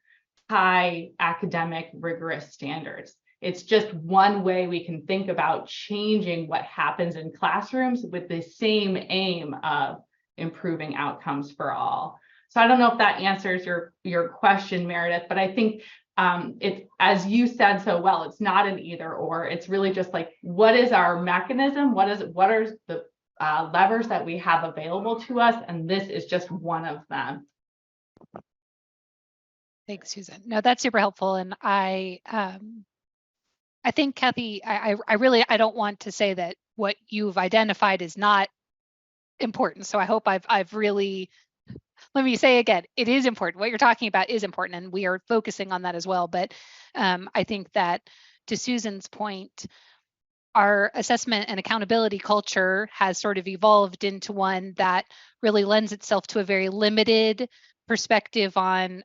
high academic rigorous standards. It's just one way we can think about changing what happens in classrooms with the same aim of improving outcomes for all. So I don't know if that answers your question, Meredith, but I think it's, as you said so well, it's not an either or. It's really just like, what is our mechanism? What are the levers that we have available to us? And this is just one of them. Thanks, Susan. No, that's super helpful. And I think, Kathy, I don't want to say that what you've identified is not important. So I hope I've really, let me say again, it is important. What you're talking about is important, and we are focusing on that as well. But I think that, to Susan's point, our assessment and accountability culture has sort of evolved into one that really lends itself to a very limited perspective on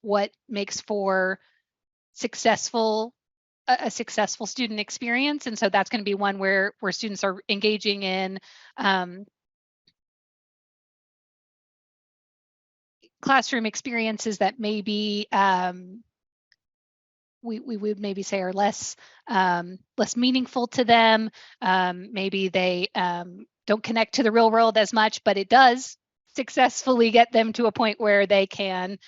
what makes for a successful student experience. And so that's going to be one where students are engaging in classroom experiences that may be we would maybe say are less meaningful to them. Maybe they don't connect to the real world as much, but it does successfully get them to a point where they can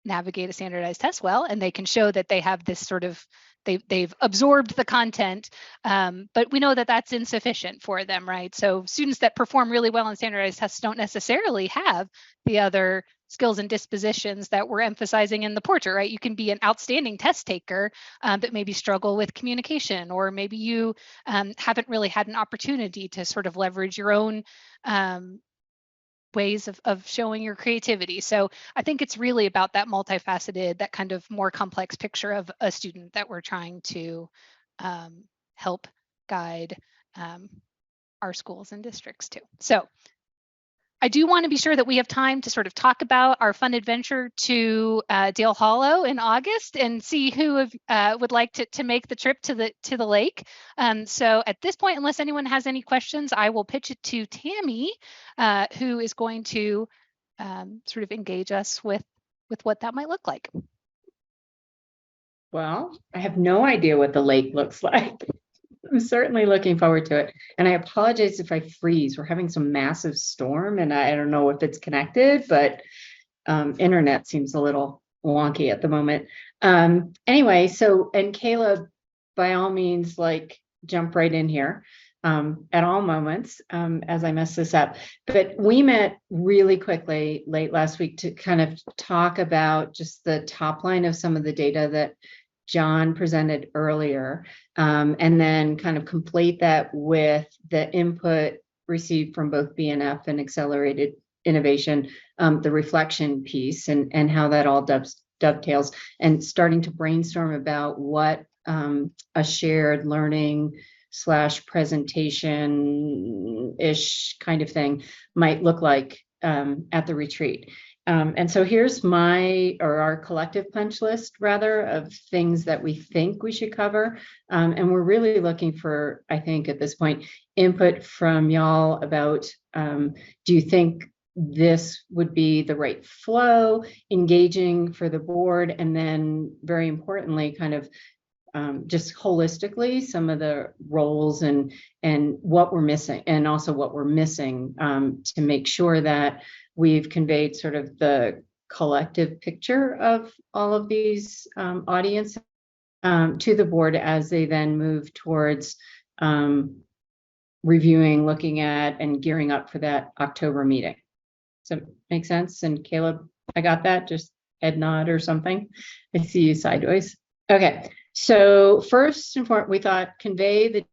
navigate a standardized test well, and they can show that they have this sort of, they've absorbed the content, but we know that that's insufficient for them, right? So students that perform really well on standardized tests don't necessarily have the other skills and dispositions that we're emphasizing in the portrait, right? You can be an outstanding test taker, but maybe struggle with communication, or maybe you haven't really had an opportunity to sort of leverage your own ways of showing your creativity. So I think it's really about that multifaceted, that kind of more complex picture of a student that we're trying to help guide our schools and districts to. So I do want to be sure that we have time to sort of talk about our fun adventure to Dale Hollow in August and see who would like to make the trip to the lake. So at this point, unless anyone has any questions, I will pitch it to Tammy, who is going to sort of engage us with what that might look like. Well, I have no idea what the lake looks like. I'm certainly looking forward to it. And I apologize if I freeze. We're having some massive storm, and I don't know if it's connected, but internet seems a little wonky at the moment. Anyway, so, and Caleb, by all means, like, jump right in here at all moments as I mess this up. But we met really quickly late last week to kind of talk about just the top line of some of the data that John presented earlier, and then kind of complete that with the input received from both BNF and Accelerated Innovation, the reflection piece, and how that all dovetails, and starting to brainstorm about what a shared learning / presentation-ish kind of thing might look like at the retreat. And so here's our collective punch list, rather, of things that we think we should cover. And we're really looking for, I think at this point, input from y'all about, do you think this would be the right flow, engaging for the board, and then very importantly, kind of just holistically, some of the roles and what we're missing, and also what we're missing to make sure that we've conveyed sort of the collective picture of all of these audience to the board as they then move towards reviewing, looking at, and gearing up for that October meeting. Does that make sense? And Caleb, I got that? Just head nod or something. I see you sideways. Okay, so first and foremost, we thought convey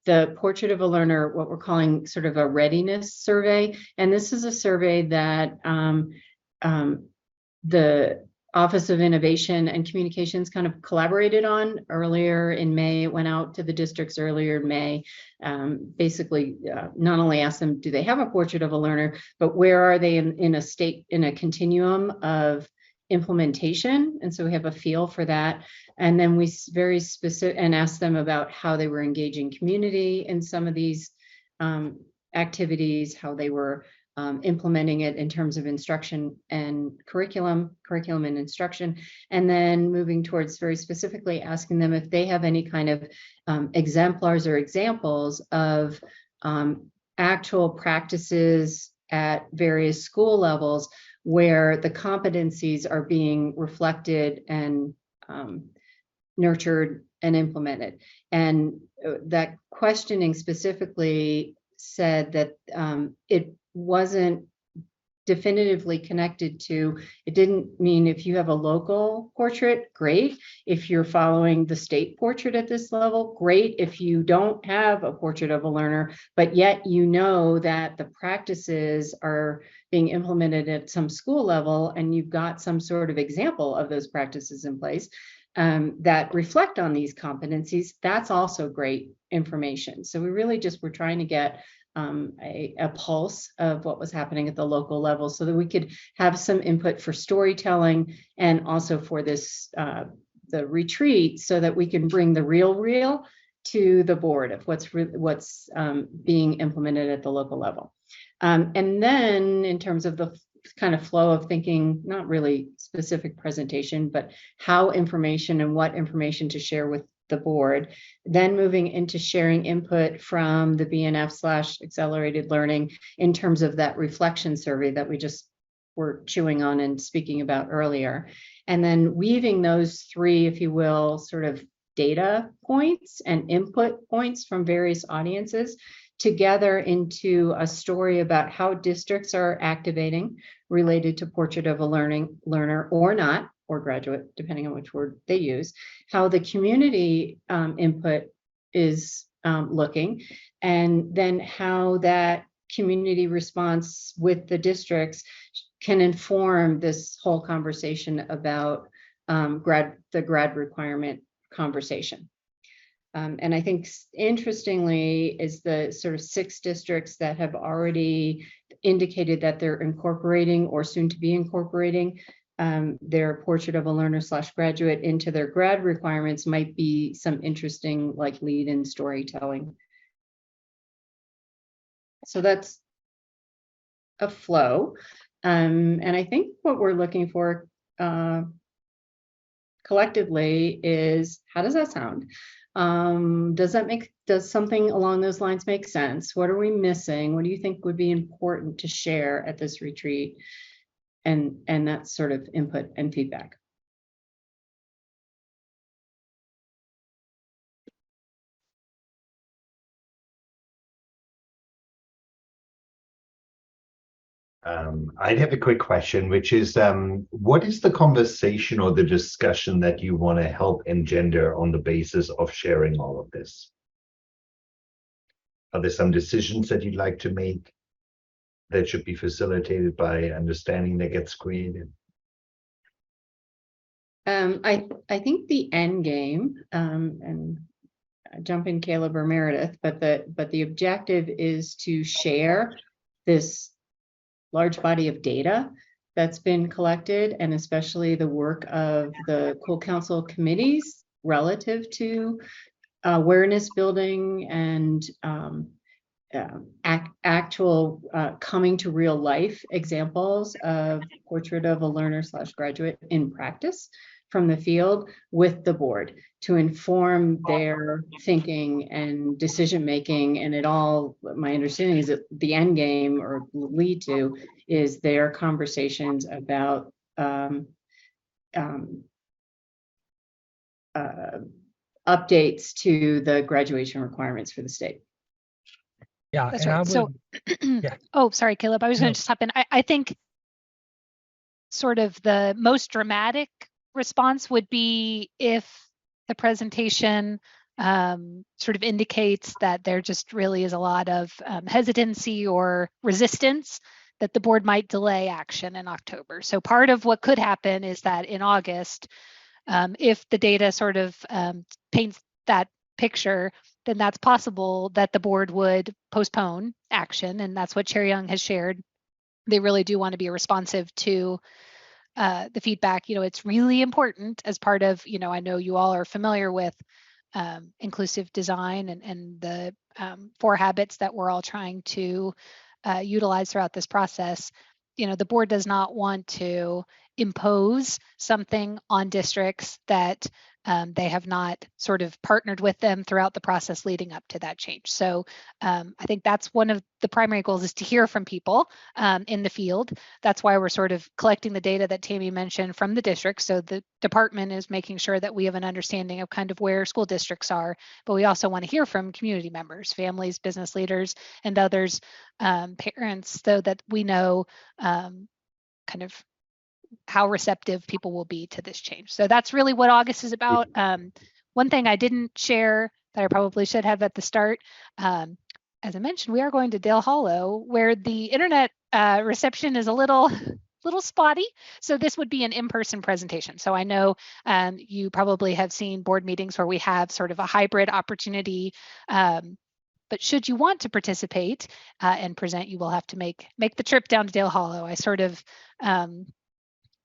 the portrait of a learner, what we're calling sort of a readiness survey. And this is a survey that the Office of Innovation and Communications kind of collaborated on earlier in May. It went out to the districts earlier in May. Basically, not only asked them, do they have a portrait of a learner, but where are they in a continuum of implementation? And so we have a feel for that. And then we very specific and asked them about how they were engaging community in some of these activities, how they were implementing it in terms of instruction and curriculum and instruction, and then moving towards very specifically asking them if they have any kind of exemplars or examples of actual practices at various school levels where the competencies are being reflected and nurtured and implemented. And that questioning specifically said that it wasn't definitively connected to, it didn't mean if you have a local portrait, great. If you're following the state portrait at this level, great. If you don't have a portrait of a learner, but yet you know that the practices are being implemented at some school level and you've got some sort of example of those practices in place that reflect on these competencies, that's also great information. So we really just were trying to get a pulse of what was happening at the local level so that we could have some input for storytelling and also for this the retreat, so that we can bring the real to the board of what's being implemented at the local level. And then in terms of the kind of flow of thinking, not really specific presentation, but how information and what information to share with the board, then moving into sharing input from the BNF/accelerated learning in terms of that reflection survey that we just were chewing on and speaking about earlier. And then weaving those three, if you will, sort of data points and input points from various audiences together into a story about how districts are activating related to Portrait of a Learner or not, or graduate, depending on which word they use, how the community input is looking, and then how that community response with the districts can inform this whole conversation about the grad requirement conversation. And I think interestingly is the sort of 6 districts that have already indicated that they're incorporating or soon to be incorporating their Portrait of a Learner/graduate into their grad requirements might be some interesting like lead-in storytelling. So that's a flow. And I think what we're looking for collectively is, how does that sound? Does something along those lines make sense? What are we missing? What do you think would be important to share at this retreat? And that sort of input and feedback. I'd have a quick question, which is, what is the conversation or the discussion that you want to help engender on the basis of sharing all of this? Are there some decisions that you'd like to make that should be facilitated by understanding that gets created? I think the end game, and jump in Caleb or Meredith, but the objective is to share this large body of data that's been collected, and especially the work of the Cool Council committees relative to awareness building and actual coming to real life examples of Portrait of a Learner/graduate in practice from the field with the board to inform their thinking and decision making. And it all, my understanding is that the end game or lead to is their conversations about updates to the graduation requirements for the state. Yeah, That's and right. I would, yeah. Oh, sorry, Caleb. I was going No. to just hop in. I think sort of the most dramatic response would be if the presentation sort of indicates that there just really is a lot of hesitancy or resistance that the board might delay action in October. So part of what could happen is that in August, if the data sort of paints that picture, then that's possible that the board would postpone action. And that's what Chair Young has shared. They really do want to be responsive to the feedback. You know, it's really important as part of, you know, I know you all are familiar with inclusive design and the 4 habits that we're all trying to utilize throughout this process. You know, the board does not want to impose something on districts that they have not sort of partnered with them throughout the process leading up to that change. So I think that's one of the primary goals, is to hear from people in the field. That's why we're sort of collecting the data that Tammy mentioned from the districts. So the department is making sure that we have an understanding of kind of where school districts are, but we also want to hear from community members, families, business leaders, and others, parents, so that we know kind of how receptive people will be to this change. So that's really what August is about. One thing I didn't share that I probably should have at the start, as I mentioned, we are going to Dale Hollow, where the internet reception is a little spotty. So this would be an in-person presentation. So I know you probably have seen board meetings where we have sort of a hybrid opportunity. But should you want to participate and present, you will have to make the trip down to Dale Hollow. I sort of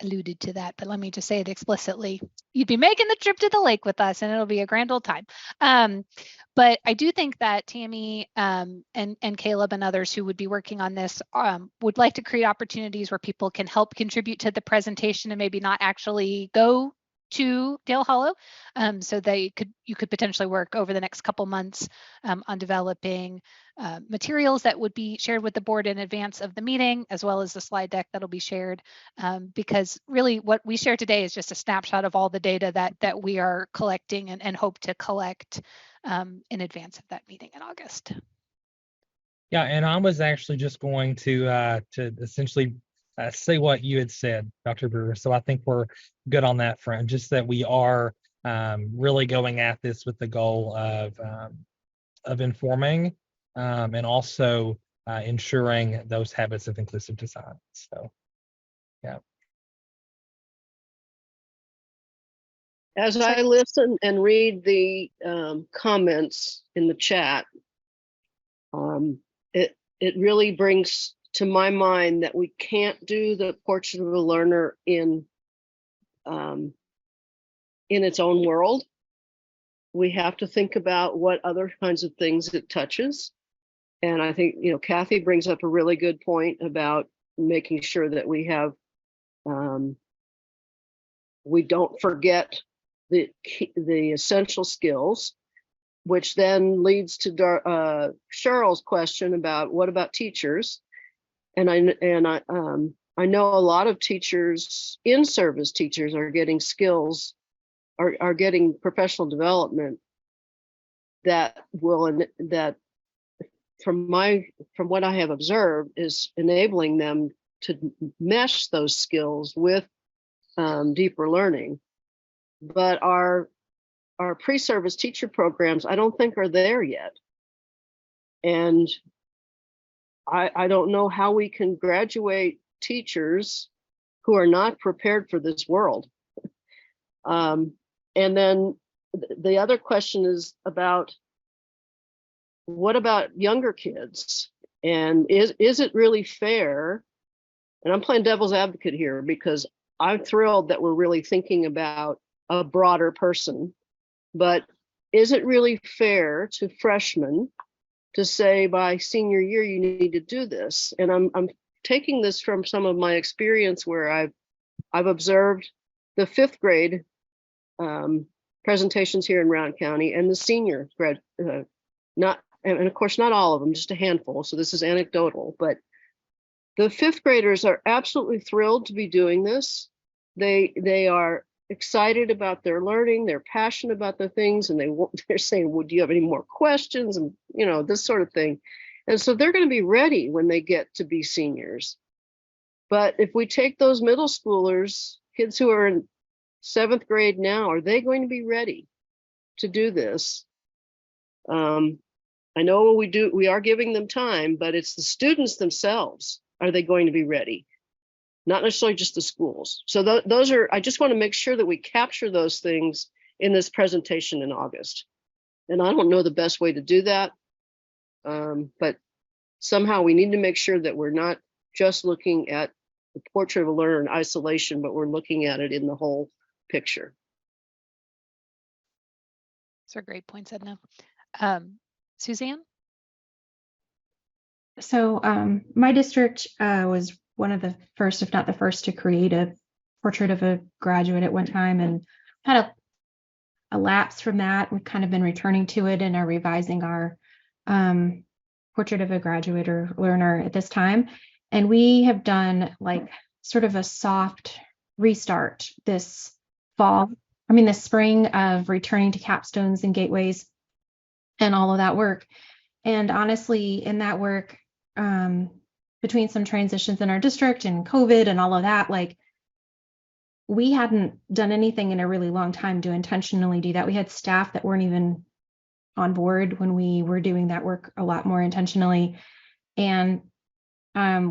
alluded to that, but let me just say it explicitly. You'd be making the trip to the lake with us and it'll be a grand old time. But I do think that Tammy and Caleb and others who would be working on this would like to create opportunities where people can help contribute to the presentation and maybe not actually go to Dale Hollow. So you could potentially work over the next couple months on developing materials that would be shared with the board in advance of the meeting, as well as the slide deck that'll be shared. Because really what we share today is just a snapshot of all the data that we are collecting and hope to collect in advance of that meeting in August. Yeah, and I was actually just going to essentially say what you had said, Dr. Brewer. So I think we're good on that front, just that we are really going at this with the goal of informing and also ensuring those habits of inclusive design. So, yeah. As I listen and read the comments in the chat, it really brings to my mind that we can't do the portrait of a learner in its own world. We have to think about what other kinds of things it touches. And I think, Kathy brings up a really good point about making sure that we have, we don't forget the essential skills, which then leads to Cheryl's question about what about teachers? And I know a lot of teachers, in-service teachers, are getting skills, are getting professional development that from what I have observed is enabling them to mesh those skills with deeper learning. But our pre-service teacher programs, I don't think are there yet. And I don't know how we can graduate teachers who are not prepared for this world. And then the other question is about, what about younger kids? And is it really fair? And I'm playing devil's advocate here because I'm thrilled that we're really thinking about a broader person, but is it really fair to freshmen to say by senior year you need to do this? And I'm taking this from some of my experience where I've observed the 5th grade presentations here in Round County and the senior grad, and of course not all of them, just a handful. So this is anecdotal, but the 5th graders are absolutely thrilled to be doing this. They are excited about their learning, they're passionate about the things, and they're saying, well, do you have any more questions? And this sort of thing. And so they're going to be ready when they get to be seniors. But if we take those middle schoolers, kids who are in 7th grade now, are they going to be ready to do this? I know we are giving them time, but it's the students themselves. Are they going to be ready? Not necessarily just the schools. So those are, I just want to make sure that we capture those things in this presentation in August. And I don't know the best way to do that, but somehow we need to make sure that we're not just looking at the portrait of a learner in isolation, but we're looking at it in the whole picture. Those are great points, Edna. Suzanne? So my district was one of the first, if not the first, to create a portrait of a graduate at one time, and had a lapse from that. We've kind of been returning to it and are revising our portrait of a graduate or learner at this time. And we have done like sort of a soft restart this spring of returning to capstones and gateways and all of that work. And honestly, in that work, between some transitions in our district and COVID and all of that, like we hadn't done anything in a really long time to intentionally do that. We had staff that weren't even on board when we were doing that work a lot more intentionally. And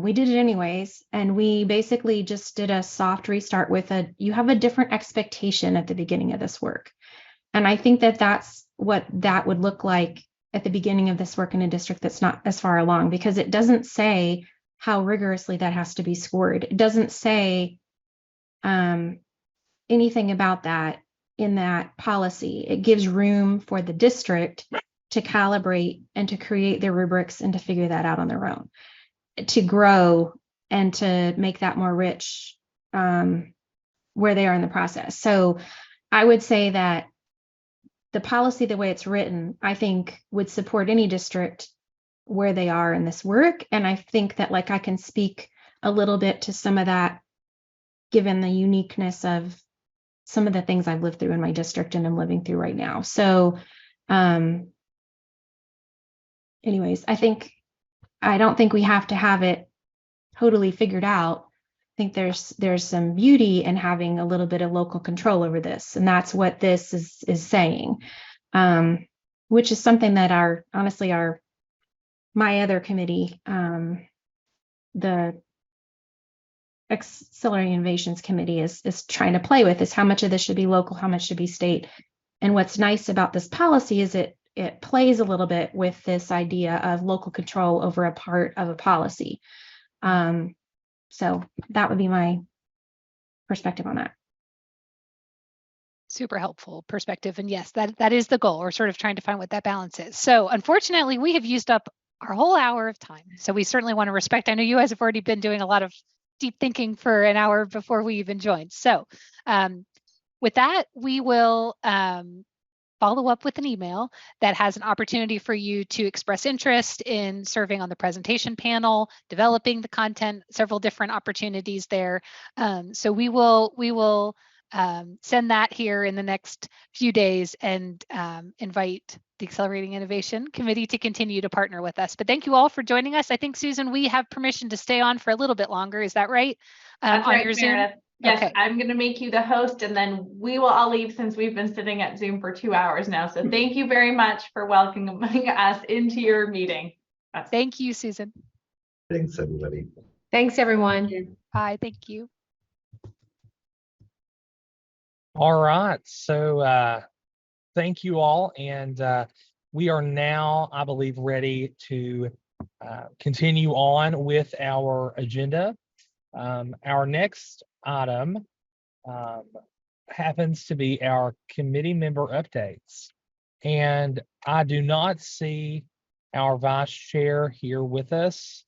we did it anyways. And we basically just did a soft restart with you have a different expectation at the beginning of this work. And I think that that's what that would look like at the beginning of this work in a district that's not as far along, because it doesn't say how rigorously that has to be scored. It doesn't say anything about that in that policy. It gives room for the district to calibrate and to create their rubrics and to figure that out on their own, to grow and to make that more rich where they are in the process. So I would say that the policy, the way it's written, I think would support any district where they are in this work. And I think that like I can speak a little bit to some of that, given the uniqueness of some of the things I've lived through in my district and I'm living through right now. So anyways, I don't think we have to have it totally figured out. I think there's some beauty in having a little bit of local control over this. And that's what this is saying, which is something that my other committee, the Accelerating Innovations Committee is trying to play with, is how much of this should be local, how much should be state. And what's nice about this policy is it plays a little bit with this idea of local control over a part of a policy. So that would be my perspective on that. Super helpful perspective. And yes, that is the goal. We're sort of trying to find what that balance is. So unfortunately, we have used up our whole hour of time. So we certainly want to respect, I know you guys have already been doing a lot of deep thinking for an hour before we even joined. So with that, we will follow up with an email that has an opportunity for you to express interest in serving on the presentation panel, developing the content, several different opportunities there. So we will send that here in the next few days and invite the Accelerating Innovation Committee to continue to partner with us. But thank you all for joining us. I think, Susan, we have permission to stay on for a little bit longer. Is that right? That's on right, your Zoom? Meredith. Yes, Okay. I'm going to make you the host, and then we will all leave since we've been sitting at Zoom for 2 hours now. So thank you very much for welcoming us into your meeting. Thank you, Susan. Thanks, everybody. Thanks, everyone. Bye. Thank you. All right. So thank you all. And we are now, I believe, ready to continue on with our agenda. Our next item happens to be our committee member updates. And I do not see our vice chair here with us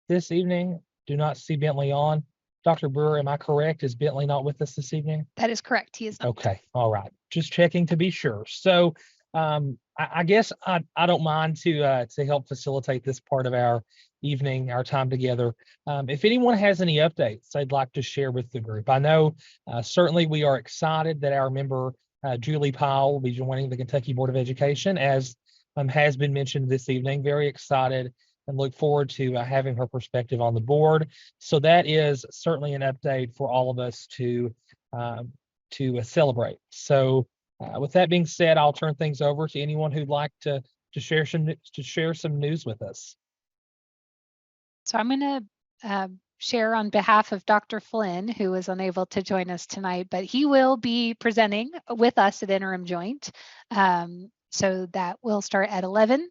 this evening. Do not see Bentley on. Dr. Brewer, am I correct? Is Bentley not with us this evening? That is correct. He is not. Okay. All right. Just checking to be sure. So I guess I don't mind to help facilitate this part of our evening, our time together. If anyone has any updates they'd like to share with the group, I know certainly we are excited that our member Julie Powell will be joining the Kentucky Board of Education, as has been mentioned this evening. Very excited and look forward to having her perspective on the board. So that is certainly an update for all of us to celebrate. So with that being said, I'll turn things over to anyone who'd like to share some news with us. So I'm going to share on behalf of Dr. Flynn, who is unable to join us tonight, but he will be presenting with us at Interim Joint. So that will start at 11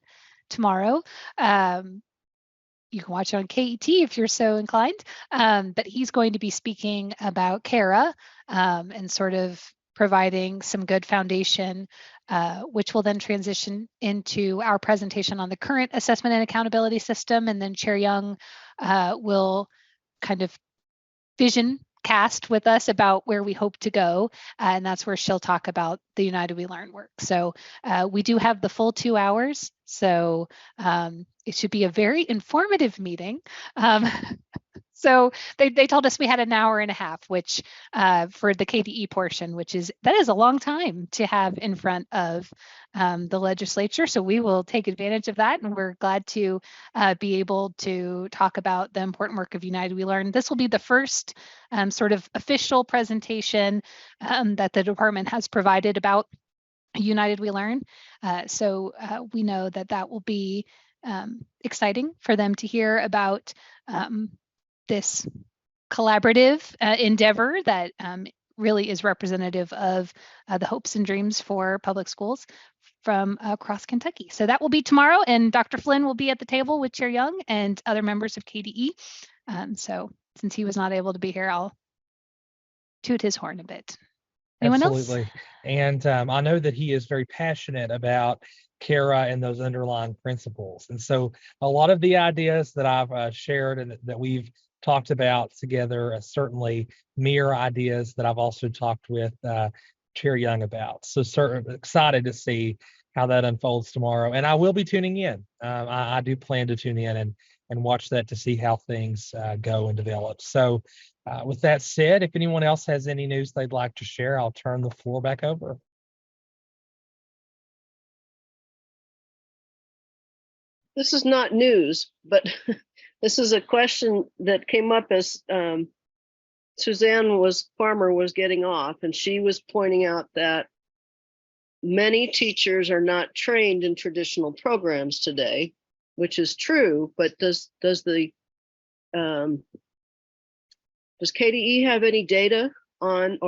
tomorrow. You can watch it on KET if you're so inclined, but he's going to be speaking about CARA and sort of providing some good foundation, which will then transition into our presentation on the current assessment and accountability system. And then Chair Young will kind of vision cast with us about where we hope to go. And that's where she'll talk about the United We Learn work. So we do have the full 2 hours. So it should be a very informative meeting. So they told us we had an hour and a half, which for the KDE portion, that is a long time to have in front of the legislature. So we will take advantage of that. And we're glad to be able to talk about the important work of United We Learn. This will be the first sort of official presentation that the department has provided about United We Learn. So we know that will be exciting for them to hear about this collaborative endeavor that really is representative of the hopes and dreams for public schools from across Kentucky. So that will be tomorrow, and Dr. Flynn will be at the table with Chair Young and other members of KDE. So since he was not able to be here, I'll toot his horn a bit. Anyone Absolutely. else? And I know that he is very passionate about Kara and those underlying principles. And so a lot of the ideas that I've shared and that we've talked about together certainly mirror ideas that I've also talked with Chair Young about. So certainly excited to see how that unfolds tomorrow. And I will be tuning in. I do plan to tune in and watch that to see how things go and develop. So with that said, if anyone else has any news they'd like to share, I'll turn the floor back over. This is not news, but this is a question that came up as Suzanne Farmer was getting off, and she was pointing out that many teachers are not trained in traditional programs today, which is true, but does KDE have any data on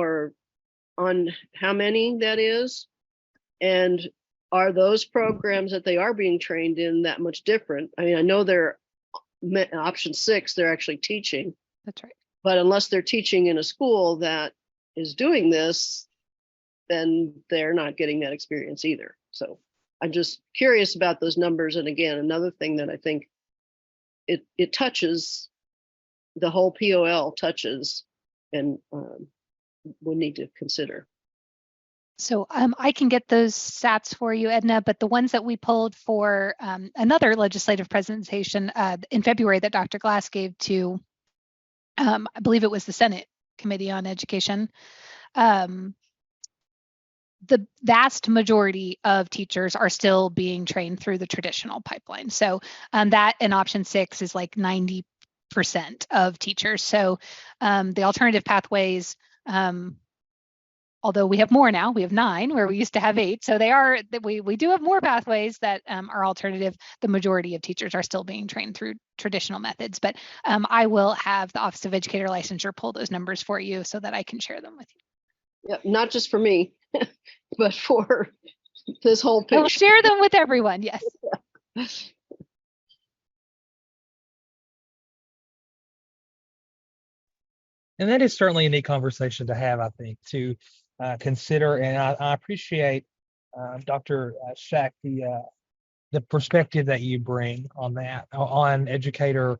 how many that is? And are those programs that they are being trained in that much different? I mean, I know they're option 6, they're actually teaching. That's right. But unless they're teaching in a school that is doing this, then they're not getting that experience either. So I'm just curious about those numbers. And again, another thing that I think it touches, the whole POL touches, and we need to consider. So I can get those stats for you, Edna, but the ones that we pulled for another legislative presentation in February that Dr. Glass gave to, I believe it was the Senate Committee on Education, the vast majority of teachers are still being trained through the traditional pipeline. So that in option 6 is like 90% of teachers. So the alternative pathways, although we have more now, we have 9 where we used to have 8. So we do have more pathways that are alternative. The majority of teachers are still being trained through traditional methods, but I will have the Office of Educator Licensure pull those numbers for you so that I can share them with you. Yeah, not just for me, but for this whole picture. I will share them with everyone, yes. And that is certainly a neat conversation to have, I think, to consider. And I appreciate, Dr. Shack, the perspective that you bring on that, on educator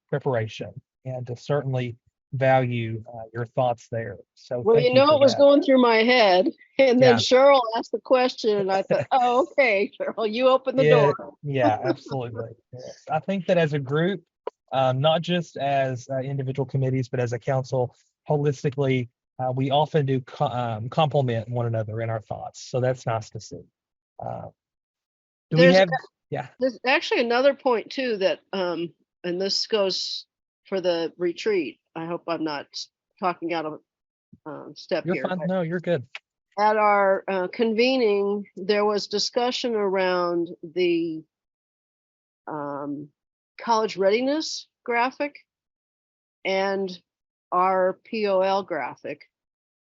preparation, and to certainly value your thoughts there. So well, thank you know, for it was that. going through my head, and then Yeah. Cheryl asked the question, and I thought, oh, okay, Cheryl, you open the door. Yeah, absolutely. Yes. I think that as a group, not just as individual committees, but as a council, holistically, we often do complement one another in our thoughts. So that's nice to see. There's actually another point too that, and this goes for the retreat. I hope I'm not talking out of step You're here. fine. No, you're good. At our convening, there was discussion around the college readiness graphic and our POL graphic,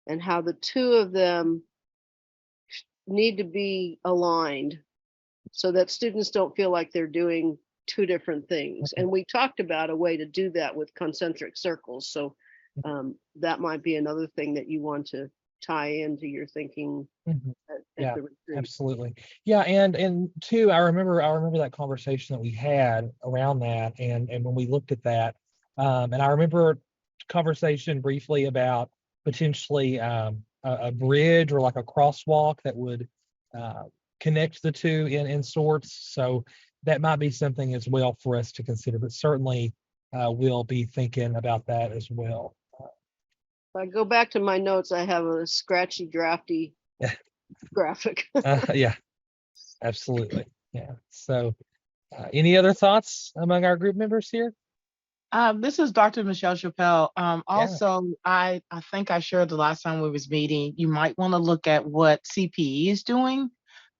and how the two of them need to be aligned so that students don't feel like they're doing 2 different things. And we talked about a way to do that with concentric circles. So that might be another thing that you want to tie into your thinking. Yeah, absolutely. Yeah, and too, I remember that conversation that we had around that, and when we looked at that, and I remember conversation briefly about potentially a bridge or like a crosswalk that would connect the two in sorts. So that might be something as well for us to consider, but certainly we'll be thinking about that as well. If I go back to my notes, I have a scratchy, drafty graphic. Yeah, absolutely. Yeah. So any other thoughts among our group members here? This is Dr. Michelle Chappelle. Also, I think I shared the last time we was meeting, you might want to look at what CPE is doing,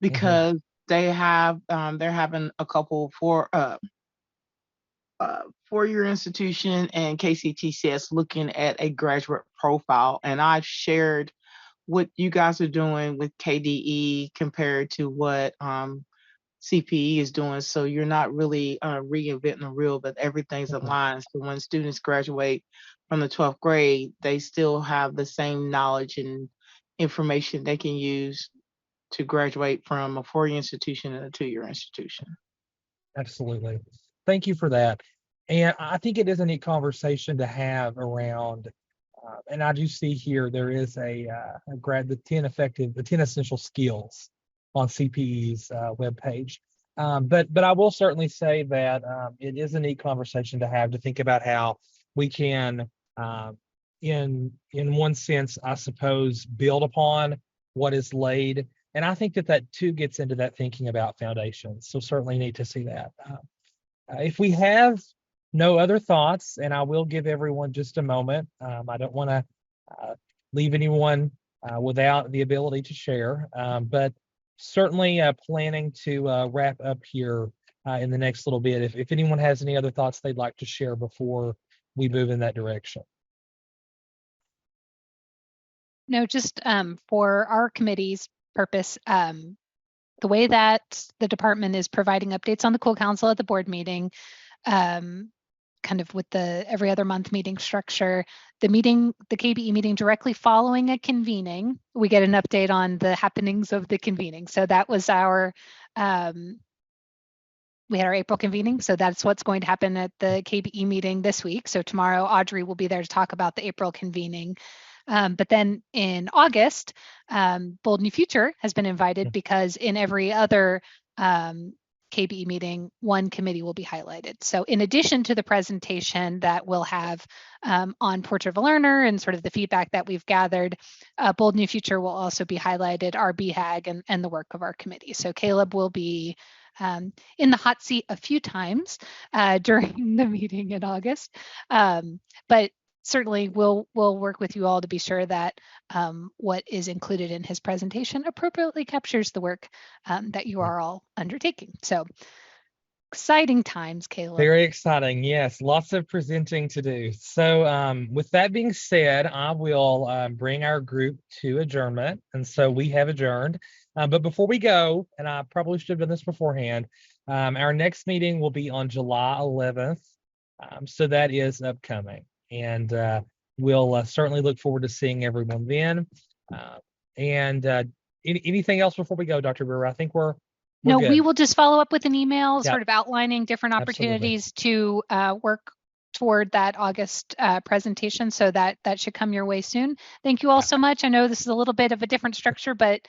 because they have they're having a couple four-year institution and KCTCS looking at a graduate profile, and I've shared what you guys are doing with KDE compared to what CPE is doing. So you're not really reinventing the wheel, but everything's aligned. So when students graduate from the 12th grade, they still have the same knowledge and information they can use to graduate from a 4-year institution and a 2-year institution. Absolutely. Thank you for that. And I think it is a neat conversation to have around, and I do see here there is the 10 essential skills on CPE's webpage. But I will certainly say that it is a neat conversation to have, to think about how we can, in one sense, I suppose, build upon what is laid. And I think that too gets into that thinking about foundations. So certainly need to see that. If we have no other thoughts, and I will give everyone just a moment. I don't want to leave anyone without the ability to share, but certainly planning to wrap up here in the next little bit. If anyone has any other thoughts they'd like to share before we move in that direction. No, just for our committee's purpose, the way that the department is providing updates on the Cool Council at the board meeting, kind of with the every other month meeting structure, the KBE meeting directly following a convening, we get an update on the happenings of the convening. So that was our, we had our April convening. So that's what's going to happen at the KBE meeting this week. So tomorrow, Audrey will be there to talk about the April convening. But then in August, Bold New Future has been invited because in every other KBE meeting, one committee will be highlighted. So in addition to the presentation that we'll have on Portrait of a Learner and sort of the feedback that we've gathered, Bold New Future will also be highlighted, our BHAG and the work of our committee. So Caleb will be in the hot seat a few times during the meeting in August, but certainly we'll work with you all to be sure that what is included in his presentation appropriately captures the work that you are all undertaking. So exciting times, Caleb. Very exciting. Yes, lots of presenting to do. So with that being said, I will bring our group to adjournment. And so we have adjourned. But before we go, and I probably should have done this beforehand, our next meeting will be on July 11th. So that is upcoming. And we'll certainly look forward to seeing everyone then. Anything else before we go, Dr. Brewer? I think we're no, good. We will just follow up with an email Yeah. sort of outlining different opportunities to work toward that August presentation. So that should come your way soon. Thank you all so much. I know this is a little bit of a different structure, but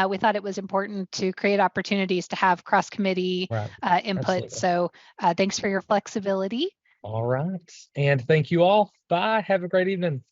we thought it was important to create opportunities to have cross-committee input. Absolutely. So thanks for your flexibility. All right. And thank you all. Bye. Have a great evening.